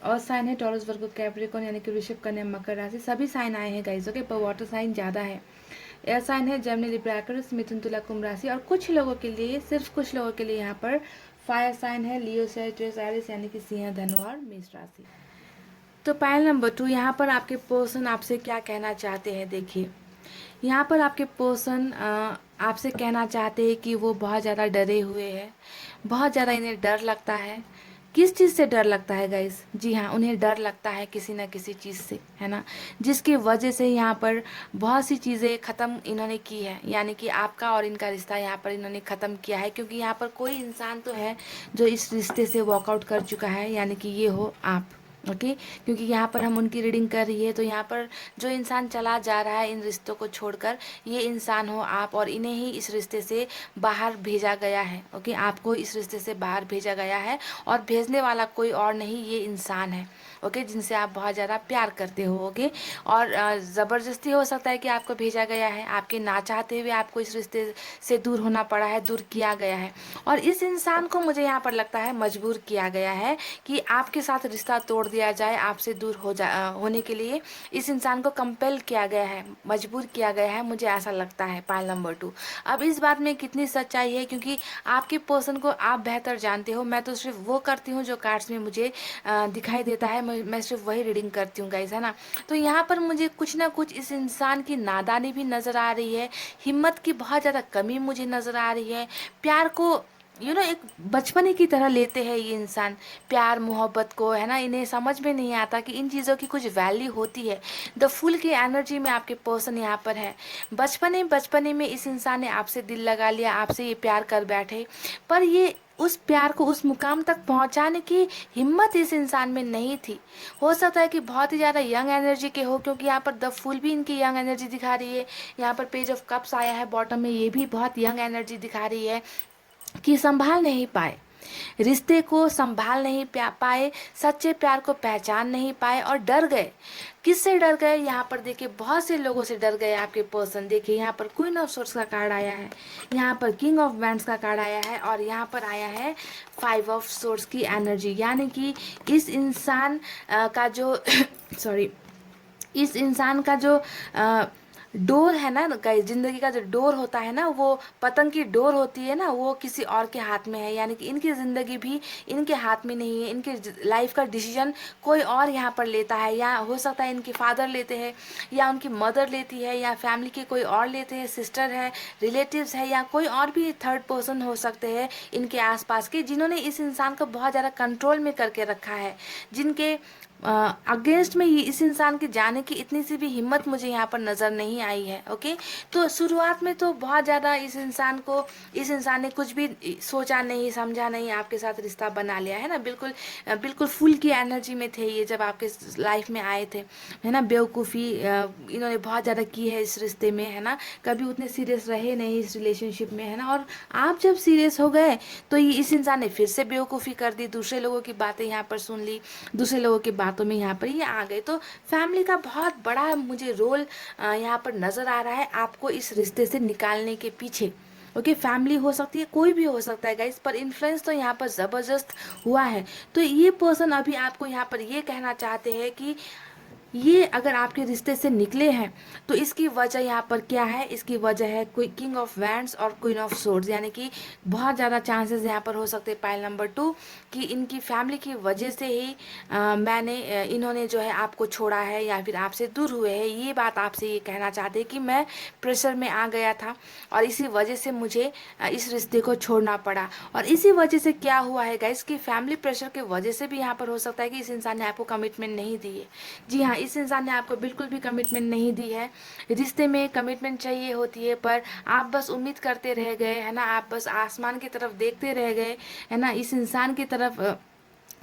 और साइन है टॉरस, वर्गो, कैप्रिकॉर्न यानी कि वृषभ, कन्या, मकर राशि। सभी साइन आए हैं गाइस, ओके, पर वाटर साइन ज़्यादा है। एयर साइन है जेमिनी, लिब्रा, एक्वेरियस, मिथुन, तुला, कुंभ राशि। और कुछ लोगों के लिए, सिर्फ कुछ लोगों के लिए यहाँ पर फायर साइन है लियो, सैजिटेरियस, एरिस यानी कि सिंह, धनु और मेष राशि। तो पायल नंबर 2, यहाँ पर आपके पर्सन आपसे क्या कहना चाहते हैं। देखिए, यहाँ पर आपके पर्सन आपसे कहना चाहते हैं कि वो बहुत ज़्यादा डरे हुए हैं, बहुत ज़्यादा इन्हें डर लगता है। किस चीज़ से डर लगता है गाइस? जी हाँ, उन्हें डर लगता है किसी न किसी चीज़ से, है ना, जिसकी वजह से यहाँ पर बहुत सी चीज़ें ख़त्म इन्होंने की है, यानी कि आपका और इनका रिश्ता यहाँ पर इन्होंने ख़त्म किया है। क्योंकि यहाँ पर कोई इंसान तो है जो इस रिश्ते से वॉकआउट कर चुका है, यानी कि ये हो आप, ओके। क्योंकि यहाँ पर हम उनकी रीडिंग कर रही है, तो यहाँ पर जो इंसान चला जा रहा है इन रिश्तों को छोड़कर, ये इंसान हो आप, और इन्हें ही इस रिश्ते से बाहर भेजा गया है, ओके। आपको इस रिश्ते से बाहर भेजा गया है, और भेजने वाला कोई और नहीं, ये इंसान है, ओके, जिनसे आप बहुत ज़्यादा प्यार करते हो, ओके। और ज़बरदस्ती हो सकता है कि आपको भेजा गया है, आपके ना चाहते हुए आपको इस रिश्ते से दूर होना पड़ा है, दूर किया गया है। और इस इंसान को मुझे यहाँ पर लगता है मजबूर किया गया है कि आपके साथ रिश्ता तोड़ दिया जाए, आपसे दूर होने के लिए इस इंसान को कंपेल किया गया है, मजबूर किया गया है, मुझे ऐसा लगता है पाइल नंबर 2। अब इस बात में कितनी सच्चाई है, क्योंकि आपके पर्सन को आप बेहतर जानते हो। मैं तो सिर्फ वो करती हूँ जो कार्ड्स में मुझे दिखाई देता है, मैं सिर्फ वही रीडिंग करती हूँ गाइस, है ना। तो यहाँ पर मुझे कुछ ना कुछ इस इंसान की नादानी भी नज़र आ रही है, हिम्मत की बहुत ज़्यादा कमी मुझे नज़र आ रही है। प्यार को एक बचपने की तरह लेते हैं ये इंसान, प्यार मोहब्बत को, है ना। इन्हें समझ में नहीं आता कि इन चीज़ों की कुछ वैल्यू होती है। द फुल की एनर्जी में आपके पर्सन यहाँ पर है। बचपने में इस इंसान ने आपसे दिल लगा लिया, आपसे ये प्यार कर बैठे, पर ये उस प्यार को उस मुकाम तक पहुंचाने की हिम्मत इस इंसान में नहीं थी। हो सकता है कि बहुत ही ज़्यादा यंग एनर्जी के हो, क्योंकि यहाँ पर द फुल भी इनकी यंग एनर्जी दिखा रही है। यहाँ पर पेज ऑफ कप्स आया है बॉटम में, ये भी बहुत यंग एनर्जी दिखा रही है कि संभाल नहीं पाए, रिश्ते को संभाल नहीं पाए, सच्चे प्यार को पहचान नहीं पाए और डर गए। किससे डर गए? यहाँ पर देखिए, बहुत से लोगों से डर गए आपके पर्सन। देखिए, यहाँ पर क्वीन ऑफ सोर्ड्स का कार्ड आया है, यहाँ पर किंग ऑफ वैंड्स का कार्ड आया है, और यहाँ पर आया है 5 ऑफ सोर्ड्स की एनर्जी। यानी कि इस इंसान का जो सॉरी, इस इंसान का जो डोर है ना गाइस, जिंदगी का जो डोर होता है ना, वो पतंग की डोर होती है ना, वो किसी और के हाथ में है। यानी कि इनकी ज़िंदगी भी इनके हाथ में नहीं है, इनके लाइफ का डिसीजन कोई और यहाँ पर लेता है। या हो सकता है इनके फादर लेते हैं, या उनकी मदर लेती है, या फैमिली के कोई और लेते हैं, सिस्टर है, रिलेटिव्स है, या कोई और भी थर्ड पर्सन हो सकते हैं इनके आसपास के, जिन्होंने इस इंसान को बहुत ज़्यादा कंट्रोल में करके रखा है, जिनके अगेंस्ट में इस इंसान के जाने की इतनी सी भी हिम्मत मुझे यहाँ पर नज़र नहीं आई है, ओके। तो शुरुआत में तो बहुत ज़्यादा इस इंसान ने कुछ भी सोचा नहीं, समझा नहीं, आपके साथ रिश्ता बना लिया, है ना। बिल्कुल बिल्कुल फुल की एनर्जी में थे ये जब आपके लाइफ में आए थे, है ना। बेवकूफ़ी इन्होंने बहुत ज़्यादा की है इस रिश्ते में, है ना। कभी उतने सीरियस रहे नहीं इस रिलेशनशिप में, है ना। और आप जब सीरियस हो गए तो ये इस इंसान ने फिर से बेवकूफ़ी कर दी, दूसरे लोगों की बातें यहाँ पर सुन ली, दूसरे लोगों की बातों में यहाँ पर ये आ गए। तो फैमिली का बहुत बड़ा मुझे रोल यहाँ पर नज़र आ रहा है आपको इस रिश्ते से निकालने के पीछे, ओके। फैमिली हो सकती है, कोई भी हो सकता है गाइस, पर इन्फ्लुएंस तो यहाँ पर ज़बरदस्त हुआ है। तो ये पर्सन अभी आपको यहाँ पर ये कहना चाहते हैं कि ये अगर आपके रिश्ते से निकले हैं तो इसकी वजह यहाँ पर क्या है? इसकी वजह है कोई किंग ऑफ वैंड्स और क्वीन ऑफ सोर्ड्स, यानी कि बहुत ज़्यादा चांसेस यहाँ पर हो सकते हैं पाइल नंबर 2 कि इनकी फैमिली की वजह से ही इन्होंने जो है आपको छोड़ा है या फिर आपसे दूर हुए हैं। ये बात आपसे ये कहना चाहते हैं कि मैं प्रेशर में आ गया था और इसी वजह से मुझे इस रिश्ते को छोड़ना पड़ा। और इसी वजह से क्या हुआ है गाइस कि फैमिली प्रेशर की वजह से भी यहाँ पर हो सकता है कि इस इंसान ने आपको कमिटमेंट नहीं दी है। जी हाँ, इस इंसान ने आपको बिल्कुल भी कमिटमेंट नहीं दी है। रिश्ते में कमिटमेंट चाहिए होती है, पर आप बस उम्मीद करते रह गए, है ना। आप बस आसमान की तरफ देखते रह गए, है ना। इस इंसान की तरफ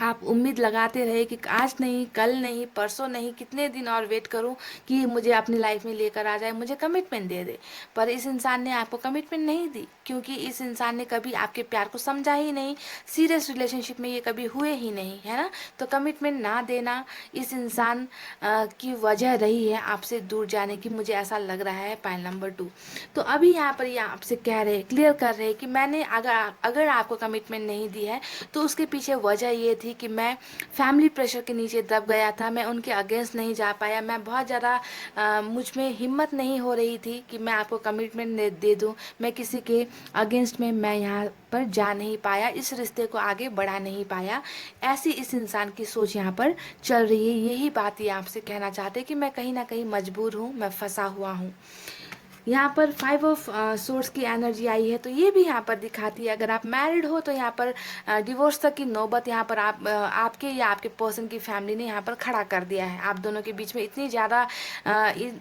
आप उम्मीद लगाते रहे कि आज नहीं, कल नहीं, परसों नहीं, कितने दिन और वेट करूं कि मुझे अपनी लाइफ में लेकर आ जाए, मुझे कमिटमेंट दे दे। पर इस इंसान ने आपको कमिटमेंट नहीं दी, क्योंकि इस इंसान ने कभी आपके प्यार को समझा ही नहीं। सीरियस रिलेशनशिप में ये कभी हुए ही नहीं, है ना। तो कमिटमेंट ना देना इस इंसान की वजह रही है आपसे दूर जाने की, मुझे ऐसा लग रहा है। पॉइंट नंबर 2, तो अभी यहाँ पर ये आपसे कह रहे, क्लियर कर रहे कि मैंने अगर आपको कमिटमेंट नहीं दी है तो उसके पीछे वजह ये थी कि मैं फैमिली प्रेशर के नीचे दब गया था, मैं उनके अगेंस्ट नहीं जा पाया, मैं बहुत ज़्यादा मुझ में हिम्मत नहीं हो रही थी कि मैं आपको कमिटमेंट दे दूँ। मैं किसी के अगेंस्ट में मैं यहाँ पर जा नहीं पाया, इस रिश्ते को आगे बढ़ा नहीं पाया। ऐसी इस इंसान की सोच यहाँ पर चल रही है। यही बात ये आपसे कहना चाहते कि मैं कहीं ना कहीं मजबूर हूँ, मैं फंसा हुआ हूँ। यहाँ पर 5 ऑफ सोर्स की एनर्जी आई है, तो ये भी यहाँ पर दिखाती है अगर आप मैरिड हो तो यहाँ पर डिवोर्स तक की नौबत यहाँ पर आपके या आपके पर्सन की फैमिली ने यहाँ पर खड़ा कर दिया है। आप दोनों के बीच में इतनी ज़्यादा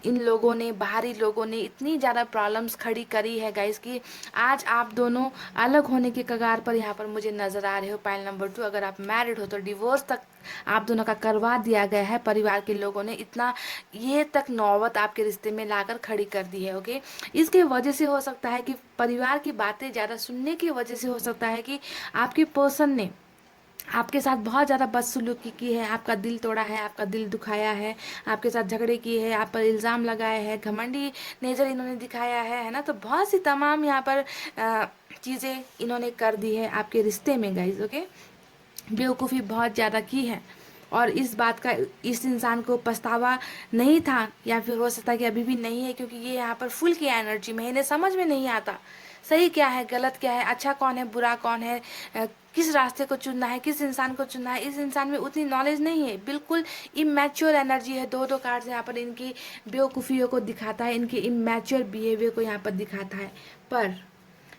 इन लोगों ने, बाहरी लोगों ने इतनी ज़्यादा प्रॉब्लम्स खड़ी करी है गाइस कि आज आप दोनों अलग होने के कगार पर यहाँ पर मुझे नज़र आ रहे हो। पॉइंट नंबर 2, अगर आप मैरिड हो तो डिवोर्स तक आप दोनों का करवा दिया गया है। परिवार के लोगों ने इतना ये तक नौबत आपके रिश्ते में लाकर खड़ी कर दी है। ओके, इसके वजह से हो सकता है कि परिवार की बातें ज़्यादा सुनने की वजह से हो सकता है कि आपके पर्सन ने आपके साथ बहुत ज़्यादा बदसलूकी की है, आपका दिल तोड़ा है, आपका दिल दुखाया है, आपके साथ झगड़े किए हैं, आप पर इल्ज़ाम लगाए हैं, घमंडी नेचर इन्होंने दिखाया है ना। तो बहुत सी तमाम यहाँ पर चीज़ें इन्होंने कर दी है आपके रिश्ते में गाइज। ओके, बेवकूफ़ी बहुत ज़्यादा की है और इस बात का इस इंसान को पछतावा नहीं था, या फिर हो सकता है कि अभी भी नहीं है, क्योंकि ये यहाँ पर फुल की एनर्जी में, इन्हें समझ में नहीं आता सही क्या है, गलत क्या है, अच्छा कौन है, बुरा कौन है, किस रास्ते को चुनना है, किस इंसान को चुनना है। इस इंसान में उतनी नॉलेज नहीं है, बिल्कुल इमैच्योर एनर्जी है। दो कार्ड्स यहाँ पर इनकी बेवकूफ़ियों को दिखाता है, इनके इमैच्योर बिहेवियर को यहाँ पर दिखाता है। पर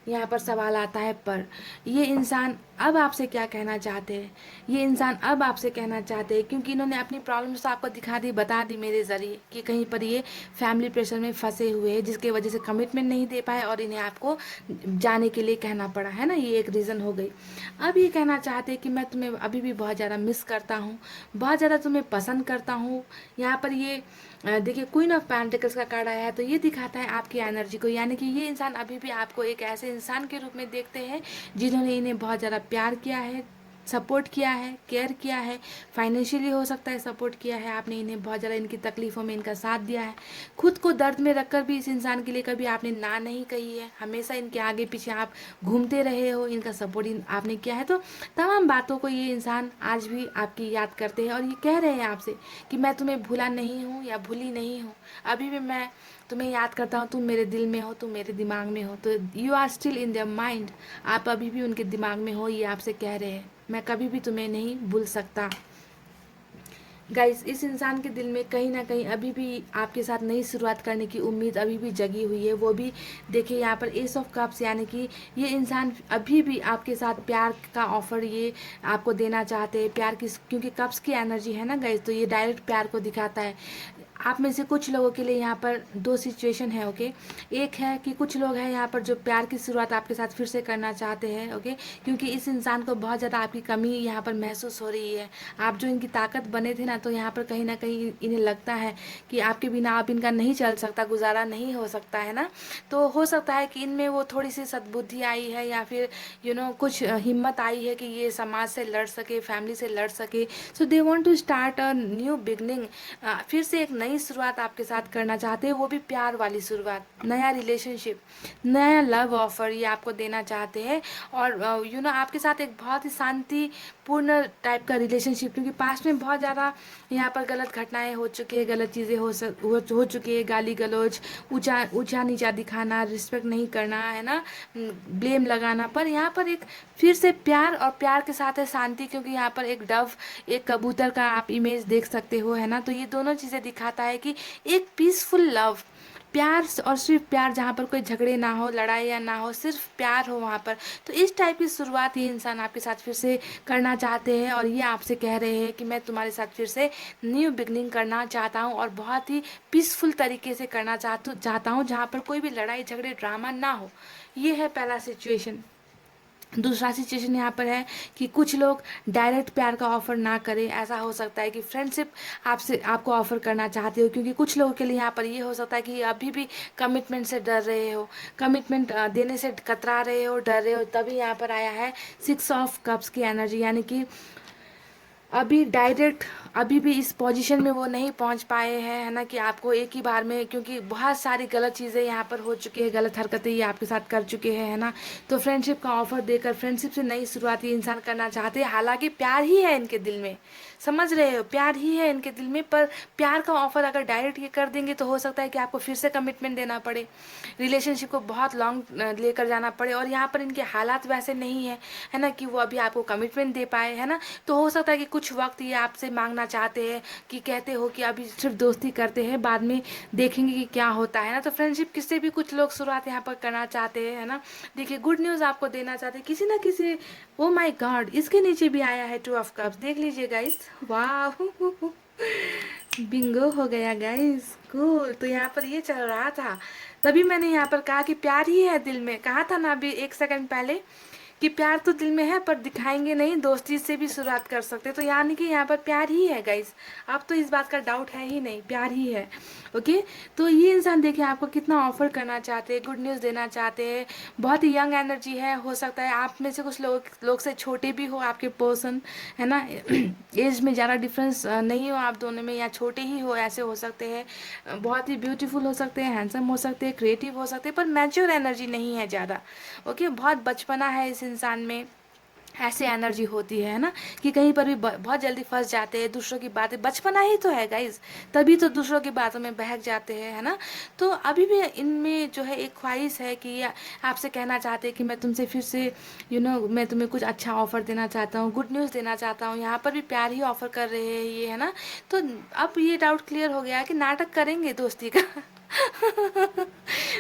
यहाँ पर सवाल आता है, पर ये इंसान अब आपसे क्या कहना चाहते हैं? ये इंसान अब आपसे कहना चाहते हैं, क्योंकि इन्होंने अपनी प्रॉब्लम्स तो आपको दिखा दी, बता दी मेरे ज़रिए कि कहीं पर ये फैमिली प्रेशर में फंसे हुए हैं, जिसके वजह से कमिटमेंट नहीं दे पाए और इन्हें आपको जाने के लिए कहना पड़ा, है ना। ये एक रीज़न हो गई। अब ये कहना चाहते हैं कि मैं तुम्हें अभी भी बहुत ज़्यादा मिस करता हूँ, बहुत ज़्यादा तुम्हें पसंद करता हूँ। यहाँ पर ये देखिए क्वीन ऑफ पेंटिकल्स का कार्ड आया है, तो ये दिखाता है आपकी एनर्जी को, यानी कि ये इंसान अभी भी आपको एक ऐसे इंसान के रूप में देखते हैं जिन्होंने इन्हें बहुत ज़्यादा प्यार किया है, सपोर्ट किया है, केयर किया है, फाइनेंशियली हो सकता है सपोर्ट किया है आपने इन्हें, बहुत ज़्यादा इनकी तकलीफ़ों में इनका साथ दिया है। खुद को दर्द में रखकर भी इस इंसान के लिए कभी आपने ना नहीं कही है, हमेशा इनके आगे पीछे आप घूमते रहे हो, इनका सपोर्ट आपने किया है। तो तमाम बातों को ये इंसान आज भी आपकी याद करते हैं और ये कह रहे हैं आपसे कि मैं तुम्हें भूला नहीं हूँ या भूली नहीं हूँ, अभी भी मैं तुम्हें याद करता हूँ, तुम मेरे दिल में हो, तुम मेरे दिमाग में हो। तो you are still in their mind, आप अभी भी उनके दिमाग में हो, ये आपसे कह रहे हैं मैं कभी भी तुम्हें नहीं भूल सकता। गाइस, इस इंसान के दिल में कहीं ना कहीं अभी भी आपके साथ नई शुरुआत करने की उम्मीद अभी भी जगी हुई है। वो भी देखिए यहाँ पर एस ऑफ कप्स, यानी कि ये इंसान अभी भी आपके साथ प्यार का ऑफर ये आपको देना चाहते हैं, प्यार की, क्योंकि कप्स की एनर्जी है ना गाइस, तो ये डायरेक्ट प्यार को दिखाता है। आप में से कुछ लोगों के लिए यहाँ पर दो सिचुएशन है। ओके, एक है कि कुछ लोग हैं यहाँ पर जो प्यार की शुरुआत आपके साथ फिर से करना चाहते हैं। ओके, क्योंकि इस इंसान को बहुत ज़्यादा आपकी कमी यहाँ पर महसूस हो रही है। आप जो इनकी ताकत बने थे ना, तो यहाँ पर कहीं ना कहीं इन्हें लगता है कि आपके बिना आप इनका नहीं चल सकता, गुजारा नहीं हो सकता, है ना। तो हो सकता है कि इनमें वो थोड़ी सी सद्बुद्धि आई है, या फिर कुछ हिम्मत आई है कि ये समाज से लड़ सके, फैमिली से लड़ सके। So they want to start a new beginning, फिर से एक नई शुरुआत आपके साथ करना चाहते हैं, वो भी प्यार वाली शुरुआत, नया रिलेशनशिप, नया लव ऑफर ये आपको देना चाहते हैं। और आपके साथ एक बहुत ही शांतिपूर्ण टाइप का रिलेशनशिप, क्योंकि पास्ट में बहुत ज़्यादा यहाँ पर गलत घटनाएं हो चुकी है, गलत चीज़ें हो चुकी है, गाली गलौज, ऊंचा नीचा दिखाना, रिस्पेक्ट नहीं करना, है ना, ब्लेम लगाना। पर यहाँ पर एक फिर से प्यार, और प्यार के साथ है शांति, क्योंकि यहाँ पर एक डव, एक कबूतर का आप इमेज देख सकते हो, है ना। तो ये दोनों चीज़ें दिखाता है कि एक पीसफुल लव, प्यार और सिर्फ प्यार, जहाँ पर कोई झगड़े ना हो, लड़ाई ना हो, सिर्फ प्यार हो वहाँ पर। तो इस टाइप की शुरुआत ये इंसान आपके साथ फिर से करना चाहते हैं, और ये आपसे कह रहे हैं कि मैं तुम्हारे साथ फिर से न्यू बिगनिंग करना चाहता हूँ, और बहुत ही पीसफुल तरीके से करना चाहता हूँ, जहाँ पर कोई भी लड़ाई झगड़े ड्रामा ना हो। ये है पहला सिचुएशन। दूसरा सिचुएशन यहाँ पर है कि कुछ लोग डायरेक्ट प्यार का ऑफर ना करें। ऐसा हो सकता है कि फ्रेंडशिप आपसे आपको ऑफर करना चाहते हो, क्योंकि कुछ लोगों के लिए यहाँ पर ये हो सकता है कि अभी भी कमिटमेंट से डर रहे हो, कमिटमेंट देने से कतरा रहे हो, डर रहे हो। तभी यहाँ पर आया है 6 ऑफ कप्स की एनर्जी, यानी कि अभी डायरेक्ट अभी भी इस पोजीशन में वो नहीं पहुंच पाए हैं, है ना, कि आपको एक ही बार में, क्योंकि बहुत सारी गलत चीज़ें यहाँ पर हो चुकी है, गलत हरकतें ये आपके साथ कर चुके हैं, है ना। तो फ्रेंडशिप का ऑफर देकर फ्रेंडशिप से नई शुरुआत ये इंसान करना चाहते हैं। हालांकि प्यार ही है इनके दिल में, समझ रहे हो, प्यार ही है इनके दिल में, पर प्यार का ऑफर अगर डायरेक्ट ये कर देंगे तो हो सकता है कि आपको फिर से कमिटमेंट देना पड़े, रिलेशनशिप को बहुत लॉन्ग लेकर जाना पड़े। और यहाँ पर इनके हालात वैसे नहीं है ना, कि वो अभी आपको कमिटमेंट दे पाए, है ना। तो हो सकता है कि कुछ वक्त ये आपसे मांगना चाहते हैं, कि कहते हो कि अभी सिर्फ दोस्ती करते हैं, बाद में देखेंगे कि क्या होता है ना। तो फ्रेंडशिप किससे भी कुछ लोग शुरुआत यहाँ पर करना चाहते हैं, है ना। देखिए, गुड न्यूज़ आपको देना चाहते हैं किसी ना किसी। ओ माय गॉड, इसके नीचे भी आया है 2 ऑफ कप्स, देख लीजिए गाइस, वाह बिंगो हो गया गाइस, कूल। तो यहाँ पर ये चल रहा था, तभी मैंने यहाँ पर कहा कि प्यार ही है दिल में, कहा था ना अभी 1 सेकंड पहले कि प्यार तो दिल में है पर दिखाएंगे नहीं, दोस्ती से भी शुरुआत कर सकते हैं। तो यानी कि यहाँ पर प्यार ही है गाइस, अब तो इस बात का डाउट है ही नहीं, प्यार ही है। ओके, तो ये इंसान देखिए आपको कितना ऑफर करना चाहते हैं, गुड न्यूज़ देना चाहते हैं। बहुत ही यंग एनर्जी है, हो सकता है आप में से कुछ लोग से छोटे भी हो आपके पर्सन, है ना। एज में ज़्यादा डिफरेंस नहीं हो आप दोनों में, या छोटे ही हो, ऐसे हो सकते हैं। बहुत ही ब्यूटीफुल हो सकते हैं, हैंडसम हो सकते हैं, क्रिएटिव हो सकते हैं, पर मैच्योर एनर्जी नहीं है ज़्यादा। ओके, बहुत बचपना है इस इंसान में, ऐसे एनर्जी होती है ना, कि कहीं पर भी बहुत जल्दी फंस जाते हैं, दूसरों की बातें, बचपना ही तो है गाइज, तभी तो दूसरों की बातों में बहक जाते हैं, है ना। तो अभी भी इनमें जो है एक ख्वाहिश है कि आपसे कहना चाहते हैं कि मैं तुमसे फिर से मैं तुम्हें कुछ अच्छा ऑफर देना चाहता हूँ, गुड न्यूज़ देना चाहता हूँ। यहाँ पर भी प्यार ही ऑफर कर रहे हैं ये, है ना। तो अब ये डाउट क्लियर हो गया कि नाटक करेंगे दोस्ती का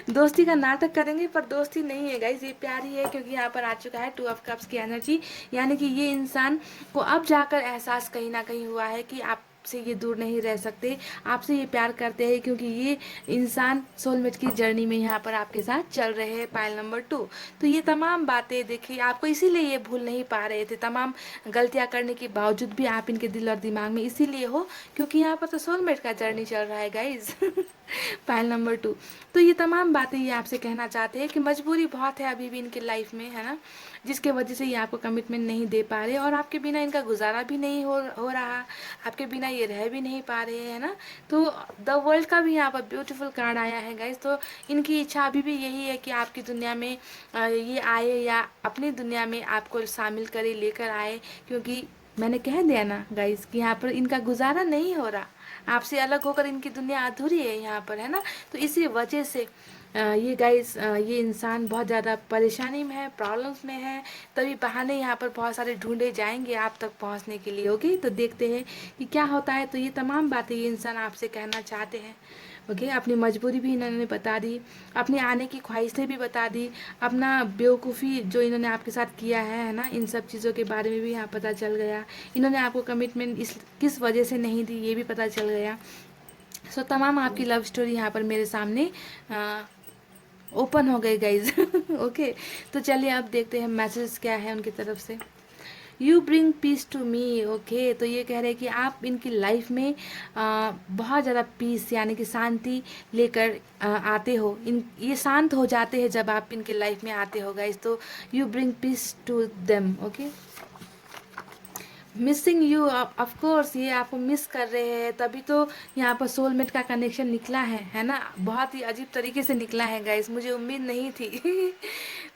दोस्ती का नाटक करेंगे, पर दोस्ती नहीं है गाइज, ये प्यार ही है, क्योंकि यहाँ पर आ चुका है 2 ऑफ कप्स की एनर्जी। यानी कि ये इंसान को अब जाकर एहसास कहीं ना कहीं हुआ है कि आप से ये दूर नहीं रह सकते, आपसे ये प्यार करते हैं, क्योंकि ये इंसान सोलमेट की जर्नी में यहाँ पर आपके साथ चल रहे हैं, पाइल नंबर 2। तो ये तमाम बातें देखिए आपको इसीलिए ये भूल नहीं पा रहे थे, तमाम गलतियाँ करने के बावजूद भी आप इनके दिल और दिमाग में इसीलिए हो क्योंकि यहाँ पर तो सोलमेट का जर्नी चल रहा है गाइज पाइल नंबर 2। तो ये तमाम बातें ये आपसे कहना चाहते हैं कि मजबूरी बहुत है अभी भी इनके लाइफ में, है ना, जिसके वजह से ये आपको कमिटमेंट नहीं दे पा रहे, और आपके बिना इनका गुजारा भी नहीं हो रहा, आपके बिना ये रह भी नहीं पा रहे, है ना। तो द वर्ल्ड का भी यहाँ पर ब्यूटीफुल कार्ड आया है गाइज। तो इनकी इच्छा अभी भी यही है कि आपकी दुनिया में ये आए, या अपनी दुनिया में आपको शामिल करे, लेकर आए, क्योंकि मैंने कह दिया ना गाइज कि यहाँ पर इनका गुजारा नहीं हो रहा, आपसे अलग होकर इनकी दुनिया अधूरी है यहाँ पर, है ना। तो इसी वजह से ये गाइस ये इंसान बहुत ज़्यादा परेशानी में है, प्रॉब्लम्स में है, तभी बहाने यहाँ पर बहुत सारे ढूंढे जाएंगे आप तक पहुँचने के लिए। ओके, तो देखते हैं कि क्या होता है। तो ये तमाम बातें ये इंसान आपसे कहना चाहते हैं। ओके, अपनी मजबूरी भी इन्होंने बता दी, अपने आने की ख्वाहिशें भी बता दी, अपना बेवकूफ़ी जो इन्होंने आपके साथ किया है ना, इन सब चीज़ों के बारे में भी यहाँ पता चल गया। इन्होंने आपको कमिटमेंट किस वजह से नहीं दी ये भी पता चल गया। सो तमाम आपकी लव स्टोरी यहाँ पर मेरे सामने ओपन हो गई गाइज ओके, तो चलिए अब देखते हैं मैसेज क्या है उनकी तरफ से। You bring peace to me. Okay, तो ये कह रहे हैं कि आप इनकी लाइफ में बहुत ज़्यादा पीस यानी कि शांति लेकर आते हो, ये शांत हो जाते हैं जब आप इनके लाइफ में आते हो गाइज। तो you bring peace to them. Okay, missing you, of course ये आपको मिस कर रहे हैं, तभी तो यहाँ पर सोलमेट का कनेक्शन निकला है ना। बहुत ही अजीब तरीके से निकला है गाइस, मुझे उम्मीद नहीं थी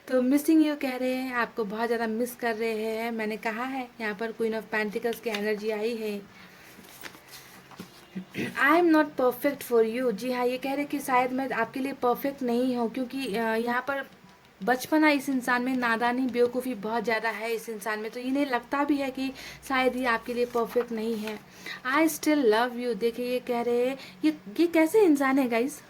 तो मिसिंग यू कह रहे हैं, आपको बहुत ज़्यादा मिस कर रहे हैं। मैंने कहा है यहाँ पर क्वीन ऑफ पेंटिकल्स की एनर्जी आई है। I am not perfect for you. जी हाँ, ये कह रहे कि शायद मैं आपके लिए परफेक्ट नहीं हूँ, क्योंकि यहाँ पर बचपना इस इंसान में, नादानी बेवकूफ़ी बहुत ज़्यादा है इस इंसान में, तो इन्हें लगता भी है कि शायद ये आपके लिए परफेक्ट नहीं है। I still love you. देखिए ये कह रहे हैं, ये कैसे इंसान है गाइस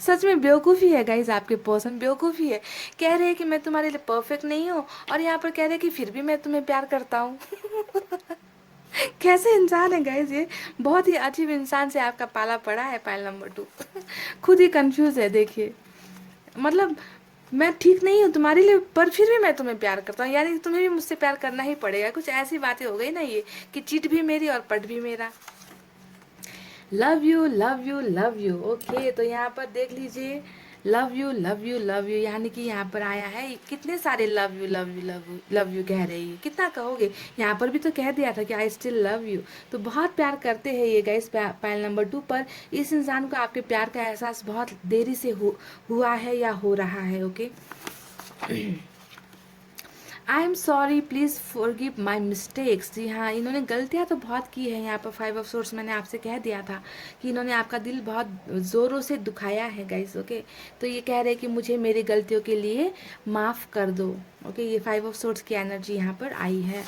सच में बेवकूफ़ी है गाइज, आपके पर्सन बेवकूफ़ी है। कह रहे हैं कि मैं तुम्हारे लिए परफेक्ट नहीं हूँ, और यहाँ पर कह रहे हैं कि फिर भी मैं तुम्हें प्यार करता हूँ कैसे इंसान है गाइज ये, बहुत ही अजीब इंसान से आपका पाला पड़ा है पाइल नंबर 2 खुद ही कंफ्यूज है। देखिए मतलब मैं ठीक नहीं हूँ तुम्हारे लिए, पर फिर भी मैं तुम्हें प्यार करता हूँ, यानी कि तुम्हें भी मुझसे प्यार करना ही पड़ेगा। कुछ ऐसी बातें हो गई ना ये, कि चिट भी मेरी और पट भी मेरा। Love you love you love you. Okay, तो यहाँ पर देख लीजिए, love you love you love you, यानी कि यहाँ पर आया है कितने सारे love you love you love you love you कह रही है, कितना कहोगे। यहाँ पर भी तो कह दिया था कि आई स्टिल लव यू। तो बहुत प्यार करते हैं ये गाइस। पायल नंबर 2 पर इस इंसान को आपके प्यार का एहसास बहुत देरी से हुआ है या हो रहा है। Okay, I am sorry please forgive my mistakes. जी हाँ, इन्होंने गलतियाँ तो बहुत की है। यहाँ पर 5 ऑफ सोर्स मैंने आपसे कह दिया था कि इन्होंने आपका दिल बहुत ज़ोरों से दुखाया है गाइस। ओके, तो ये कह रहे हैं कि मुझे मेरी गलतियों के लिए माफ़ कर दो। ओके, ये 5 ऑफ सोर्स की एनर्जी यहाँ पर आई है।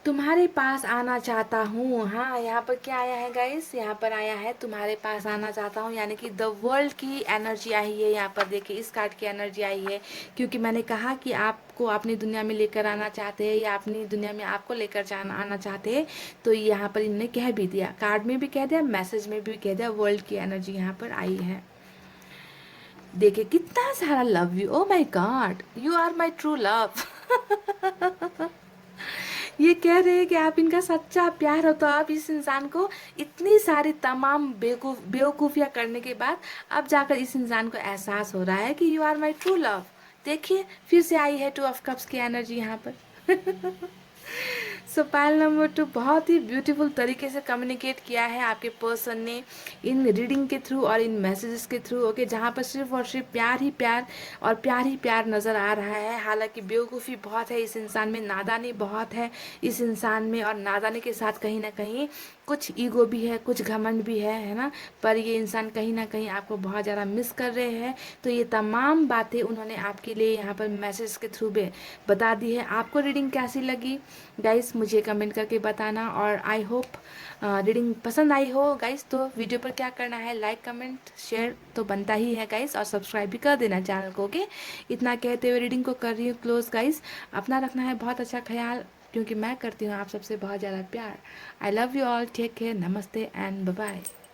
तुम्हारे पास आना चाहता हूँ। हाँ, यहाँ पर क्या आया है गाइस, यहाँ पर आया है तुम्हारे पास आना चाहता हूँ, यानी कि द वर्ल्ड की एनर्जी आई है। यहाँ पर देखिए, इस कार्ड की एनर्जी आई है, क्योंकि मैंने कहा कि आपको अपनी दुनिया में लेकर आना चाहते हैं या अपनी दुनिया में आपको लेकर जाना आना चाहते हैं। तो यहाँ पर इन्होंने कह भी दिया, कार्ड में भी कह दिया, मैसेज में भी कह दिया, वर्ल्ड की एनर्जी यहाँ पर आई है। देखिए कितना सारा love you. Oh my God, you are my true love. ये कह रहे हैं कि आप इनका सच्चा प्यार हो, तो आप इस इंसान को इतनी सारी तमाम बेवकूफ़ियाँ करने के बाद अब जाकर इस इंसान को एहसास हो रहा है कि you are my true love. देखिए फिर से आई है 2 ऑफ कप्स की एनर्जी यहाँ पर। सो पायल नंबर 2 बहुत ही ब्यूटीफुल तरीके से कम्युनिकेट किया है आपके पर्सन ने, इन रीडिंग के थ्रू और इन मैसेजेस के थ्रू। ओके, जहाँ पर सिर्फ और सिर्फ प्यार ही प्यार और प्यार ही प्यार नज़र आ रहा है। हालांकि बेवकूफ़ी बहुत है इस इंसान में, नादानी बहुत है इस इंसान में, और नादानी के साथ कहीं ना कहीं कुछ ईगो भी है, कुछ घमंड भी है ना। पर ये इंसान कहीं ना कहीं आपको बहुत ज़्यादा मिस कर रहे हैं। तो ये तमाम बातें उन्होंने आपके लिए यहाँ पर मैसेज के थ्रू भी बता दी है। आपको रीडिंग कैसी लगी गाइस, मुझे कमेंट करके बताना। और आई होप रीडिंग पसंद आई हो गाइस। तो वीडियो पर क्या करना है, लाइक कमेंट शेयर तो बनता ही है गाइस, और सब्सक्राइब भी कर देना चैनल को। ओके, इतना कहते हुए रीडिंग को कर रही हूँ क्लोज गाइस। अपना रखना है बहुत अच्छा ख्याल, क्योंकि मैं करती हूँ आप सबसे बहुत ज़्यादा प्यार। I love you all, take care, नमस्ते एंड बाय बाय।